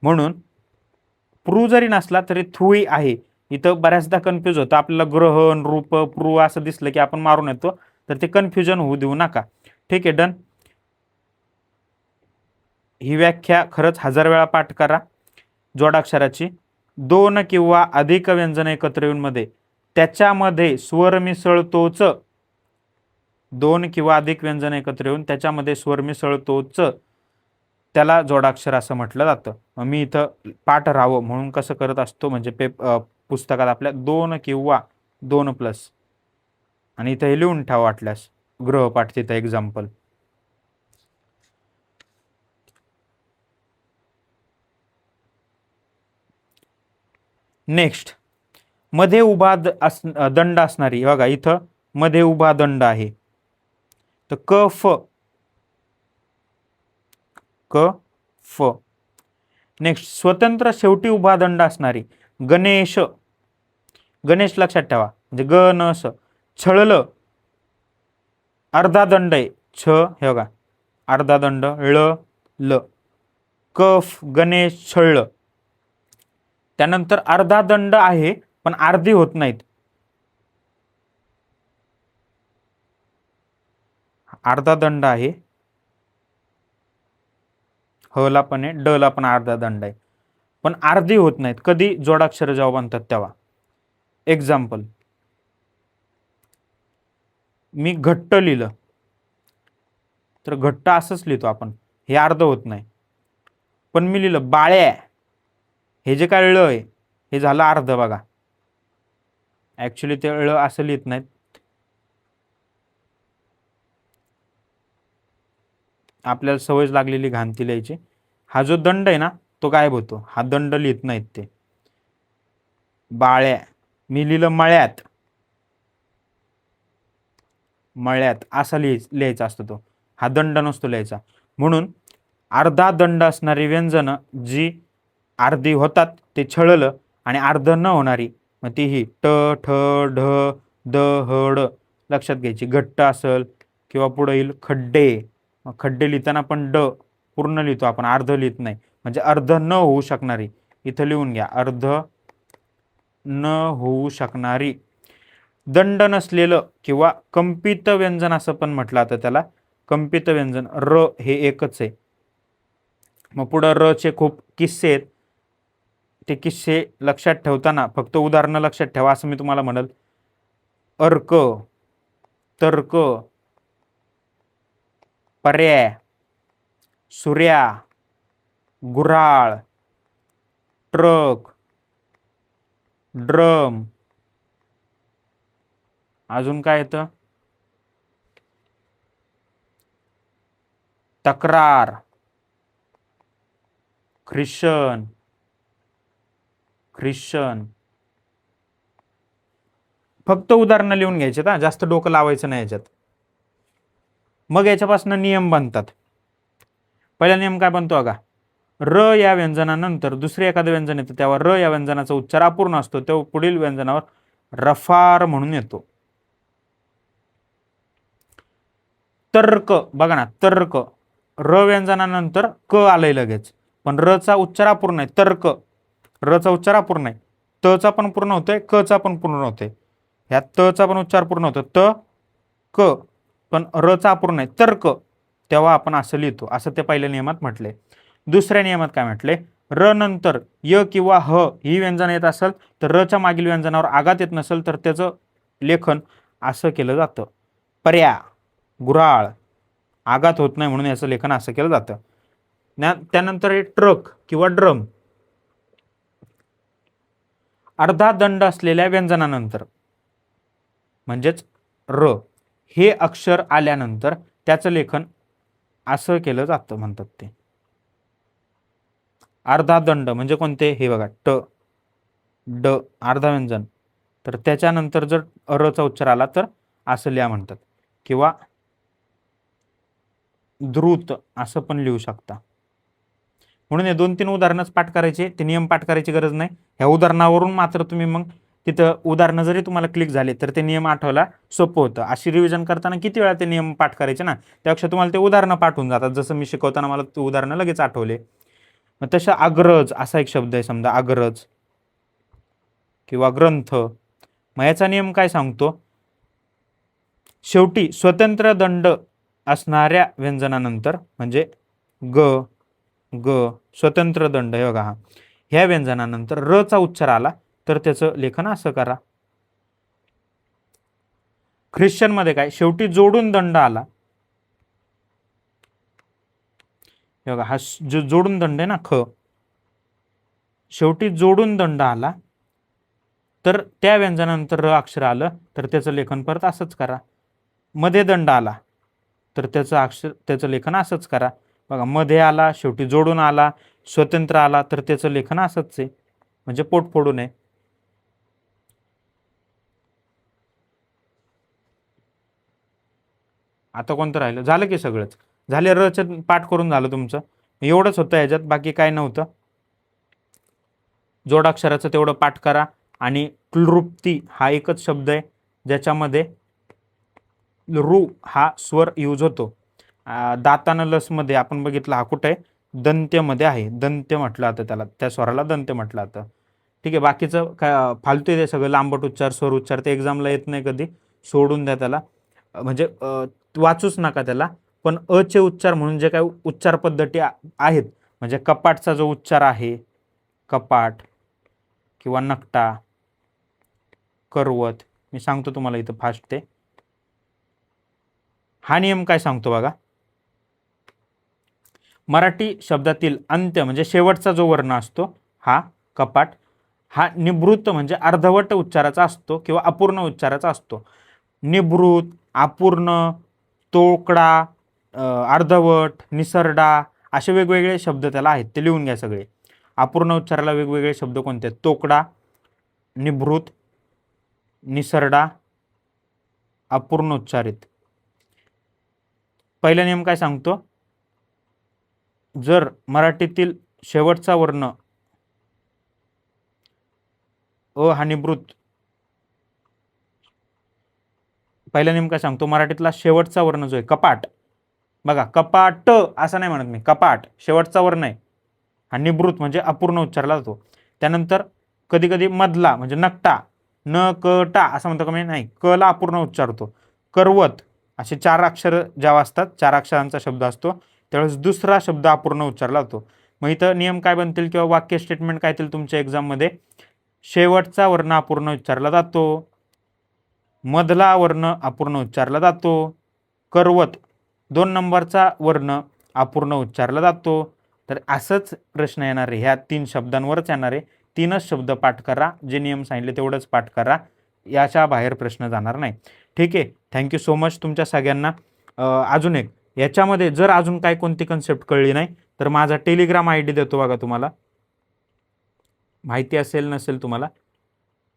म्हणून पृ जरी नसला तरी थुई आहे. इथं बऱ्याचदा कन्फ्यूज होतं आपल्याला, ग्रहण रूप पृ असं दिसलं की आपण मारून येतो, तर ते कन्फ्युजन होऊ देऊ नका. ठीक आहे, डन. ही व्याख्या खरंच 1000 वेळा पाठ करा जोडाक्षराची. दोन किंवा अधिक व्यंजन एकत्र येऊन मध्ये त्याच्यामध्ये स्वर मिसळतोच. दोन किंवा अधिक व्यंजन एकत्र येऊन त्याच्यामध्ये स्वर मिसळतोच, त्याला जोडाक्षर असं म्हटलं जातं. मी इथं पाठ राहावं म्हणून कसं करत असतो, म्हणजे पुस्तकात आपल्या दोन किंवा दोन प्लस आणि इथं हे लिहून ठेवा वाटल्यास ग्रहपाठ, तिथं एक्झाम्पल. नेक्स्ट, मध्ये उभा दंड असणारी. बघा इथं मध्ये उभा दंड आहे, तर क फ, क फ. नेक्स्ट, स्वतंत्र शेवटी उभा दंड असणारी गणेश. गणेश लक्षात ठेवा, म्हणजे ग न स. छळल अर्धा दंड आहे, छ हे बघा अर्धा दंड, ळ ल. कफ गणेश छळल. त्यानंतर अर्धा दंड आहे पण अर्धी होत नाहीत. अर्धा दंड आहे, ह ला पण आहे, ड ला पण अर्धा दंड आहे, पण अर्धी होत नाहीत. कधी? जोडाक्षर जेव्हा बनतात तेव्हा. एक्झाम्पल, मी घट्ट लिहिलं तर घट्ट असंच लिहितो आपण, हे अर्ध होत नाही. पण मी लिहिलं बाळ्या, हे जे काय ळ आहे हे झालं अर्ध. बघा ऍक्च्युली ते ळ असं लिहित नाहीत, आपल्याला सवय लागलेली घाणती लिहायची. हा जो दंड आहे ना तो गायब होतो. हा दंड लिहित नाहीत ते. बाळ्या, मी लिहिलं मळ्यात, मळ्यात असा लिहायचा असतो तो. हा दंड नसतो लिहायचा. म्हणून अर्धा दंड असणारी व्यंजन जी अर्धी होतात ते छळलं, आणि अर्ध न होणारी मग ती ही ट, ठ, ढ, द, ह, ड लक्षात घ्यायची. घट्ट असल किंवा पुढे येईल खड्डे. मग खड्डे लिहिताना पण ड पूर्ण लिहितो आपण, अर्ध लिहित नाही. म्हणजे अर्ध न होऊ शकणारी, इथं लिहून घ्या, अर्ध न होऊ शकणारी. दंड नसलेलं किंवा कंपित व्यंजन असं पण म्हटलं आता त्याला. कंपित व्यंजन र हे एकच आहे. मग पुढं र चे खूप किस्से आहेत. ते किस्से लक्षात ठेवताना फक्त उदाहरणं लक्षात ठेवा असं मी तुम्हाला म्हणल. अर्क, तर्क, पर्याय, सूर्या, गुऱ्हाळ, ट्रक, ड्रम, अजून काय येतं, तक्रार, ख्रिश्चन, फक्त उदाहरणं लिहून घ्यायचे ना, जास्त डोकं लावायचं नाही याच्यात. मग याच्यापासून नियम बनतात. पहिला नियम काय बनतो बघा, र या व्यंजनानंतर दुसरे एखादं व्यंजन येतं तेव्हा र या व्यंजनाचा उच्चार अपूर्ण असतो, तेव्हा पुढील व्यंजनावर रफार म्हणून येतो. तर्क बघा ना, तर्क र व्यंजनानंतर क आलंय लगेच, पण र चा उच्चार अपूर्ण आहे. तर्क, र चा उच्चार अपूर्ण आहे. त चा पण पूर्ण होतोय, क चा पण पूर्ण होतोय. ह्या त चा पण उच्चार पूर्ण होतो, त क, पण र चा अपूर्ण आहे. तर्क, तेव्हा आपण असं लिहितो. असं ते पहिल्या नियमात म्हटले. दुसऱ्या नियमात काय म्हटले, र नंतर य किंवा ह ही व्यंजन येत असेल तर र च्या मागील व्यंजनावर आघात येत नसेल तर त्याचं लेखन असं केलं जातं. पर्या, गुऱ्हाळ, आघात होत नाही म्हणून याचं लेखन असं केलं जातं. त्यानंतर ट्रक किंवा ड्रम, अर्धा दंड असलेल्या व्यंजनानंतर म्हणजेच र हे अक्षर आल्यानंतर त्याचं लेखन असं केलं जातं म्हणतात ते. अर्धा दंड म्हणजे कोणते, हे बघा, ट, ड अर्धा व्यंजन, तर त्याच्यानंतर जर र चा उच्चार आला तर असं लिहा म्हणतात. किंवा द्रुत असं पण लिहू शकता. म्हणून हे 2-3 उदाहरणच पाठ करायचे, ते नियम पाठ करायची गरज नाही. ह्या उदाहरणावरून मात्र तुम्ही मग तिथं उदाहरणं जरी तुम्हाला क्लिक झाले तर ते नियम आठवायला सोपं होतं. अशी रिव्हिजन करताना किती वेळा ते नियम पाठ करायचे ना, त्यापेक्षा तुम्हाला ते उदाहरणं पाठवून जातात. जसं मी शिकवताना मला ते उदाहरणं लगेच आठवले. मग तशा अग्रज असा एक शब्द आहे समजा, अग्रज किंवा ग्रंथ. मग याचा नियम काय सांगतो, शेवटी स्वतंत्र दंड असणाऱ्या व्यंजनानंतर म्हणजे ग, ग स्वतंत्र दंड हे बघा, ह्या व्यंजनानंतर र चा उच्चार आला तर त्याचं लेखन असं करा. ख्रिश्चन मध्ये काय, शेवटी जोडून दंड आला, हे बघा, हा जो जोडून दंड आहे ना, ख, शेवटी जोडून दंड आला तर त्या व्यंजनानंतर र अक्षर आलं तर त्याचं लेखन परत असंच करा. मध्ये दंड आला तर त्याचं लेखन असंच करा. बघा, मध्ये आला, शेवटी जोडून आला, स्वतंत्र आला तर त्याचं लेखन असंच आहे, म्हणजे पोट फोडू नये. आता कोणतं राहिलं, झालं की सगळंच झाले. रचं पाठ करून झालं तुमचं, एवढंच होतं ह्याच्यात, बाकी काय नव्हतं. जोडाक्षराचं तेवढं पाठ करा. आणि क्लृप्ती हा एकच शब्द आहे ज्याच्यामध्ये रू हा स्वर यूज होतो. दातानं लस मध्ये आपण बघितलं, हा कुठे आहे, दंत्यमध्ये आहे. दंत्य म्हटलं आता त्याला, त्या स्वराला दंत्य म्हटलं आता. ठीक आहे, बाकीचं काय फालतू आहे ते सगळं, लांबट उच्चार, स्वर उच्चार ते एक्झामला येत नाही कधी, सोडून द्या त्याला. म्हणजे वाचूच नका त्याला. पण अचे उच्चार म्हणून जे काही उच्चार पद्धती आहेत, म्हणजे कपाटचा जो उच्चार आहे, कपाट किंवा नकटा, करवत, मी सांगतो तुम्हाला इथं फास्ट ते. हा नियम काय सांगतो बघा, मराठी शब्दातील अंत्य म्हणजे शेवटचा जो वर्ण असतो हा कपाट, हा निभृत म्हणजे अर्धवट उच्चाराचा असतो किंवा अपूर्ण उच्चाराचा असतो. निभृत, अपूर्ण, तोकडा, अर्धवट, निसरडा असे वेगवेगळे शब्द त्याला आहेत, ते लिहून घ्या सगळे. अपूर्ण उच्चाराला वेगवेगळे शब्द कोणते आहेत? तोकडा, निभृत, निसरडा, अपूर्ण उच्चारित. पहिला नियम काय सांगतो? जर मराठीतील शेवटचा वर्ण अ हा निभृत, पहिला नियम काय सांगतो? मराठीतला शेवटचा वर्ण जो आहे कपाट, बघा कपाट असं नाही म्हणत मी, कपाट शेवटचा वर्ण आहे, हा निभृत म्हणजे अपूर्ण उच्चारला जातो. त्यानंतर कधी कधी मधला म्हणजे नकटा, न क टा असं म्हणतो का मी? नाही, क ला अपूर्ण उच्चारतो. करवत असे 4 अक्षर जेव्हा असतात, 4 अक्षरांचा शब्द असतो, त्यावेळेस दुसरा शब्द अपूर्ण उच्चारला जातो. मग इथं नियम काय बनतील किंवा वाक्य स्टेटमेंट काय येतील तुमच्या एक्झाममध्ये? शेवटचा वर्ण अपूर्ण उच्चारला जातो, मधला वर्ण अपूर्ण उच्चारला जातो, करवत 2 नंबरचा वर्ण अपूर्ण उच्चारला जातो. तर असंच प्रश्न येणार आहे, ह्या 3 शब्दांवरच येणार आहे. 3च शब्द पाठ करा, जे नियम सांगितले तेवढंच पाठ करा, याच्या बाहेर प्रश्न जाणार नाही. ठीक आहे, थँक्यू सो मच तुमच्या सगळ्यांना. अजून एक याच्यामध्ये जर अजून काय कोणती कन्सेप्ट कळली नाही तर माझा टेलिग्राम ID देतो बघा, तुम्हाला माहिती असेल नसेल तुम्हाला,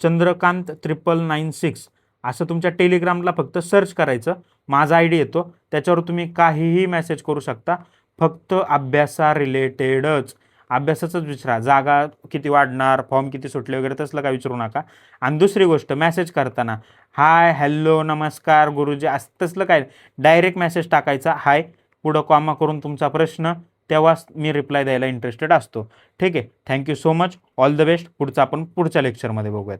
चंद्रकांत 9996 असं तुमच्या टेलिग्रामला फक्त सर्च करायचं, माझा ID येतो, त्याच्यावर तुम्ही काहीही मेसेज करू शकता, फक्त अभ्यासा रिलेटेडच, अभ्यासाचंच विचारा. जागा किती वाढणार, फॉर्म किती सुटले वगैरे तसलं काय विचारू नका. आणि दुसरी गोष्ट, मेसेज करताना हाय, हॅलो, नमस्कार, गुरुजी असं तसलं काय, डायरेक्ट मेसेज टाकायचा, हाय पुढं कॉमा करून तुमचा प्रश्न, तेव्हाच मी रिप्लाय द्यायला इंटरेस्टेड असतो. ठीक आहे, thank you so much, all the best. पुढचं आपण पुढच्या लेक्चरमध्ये बघूयात.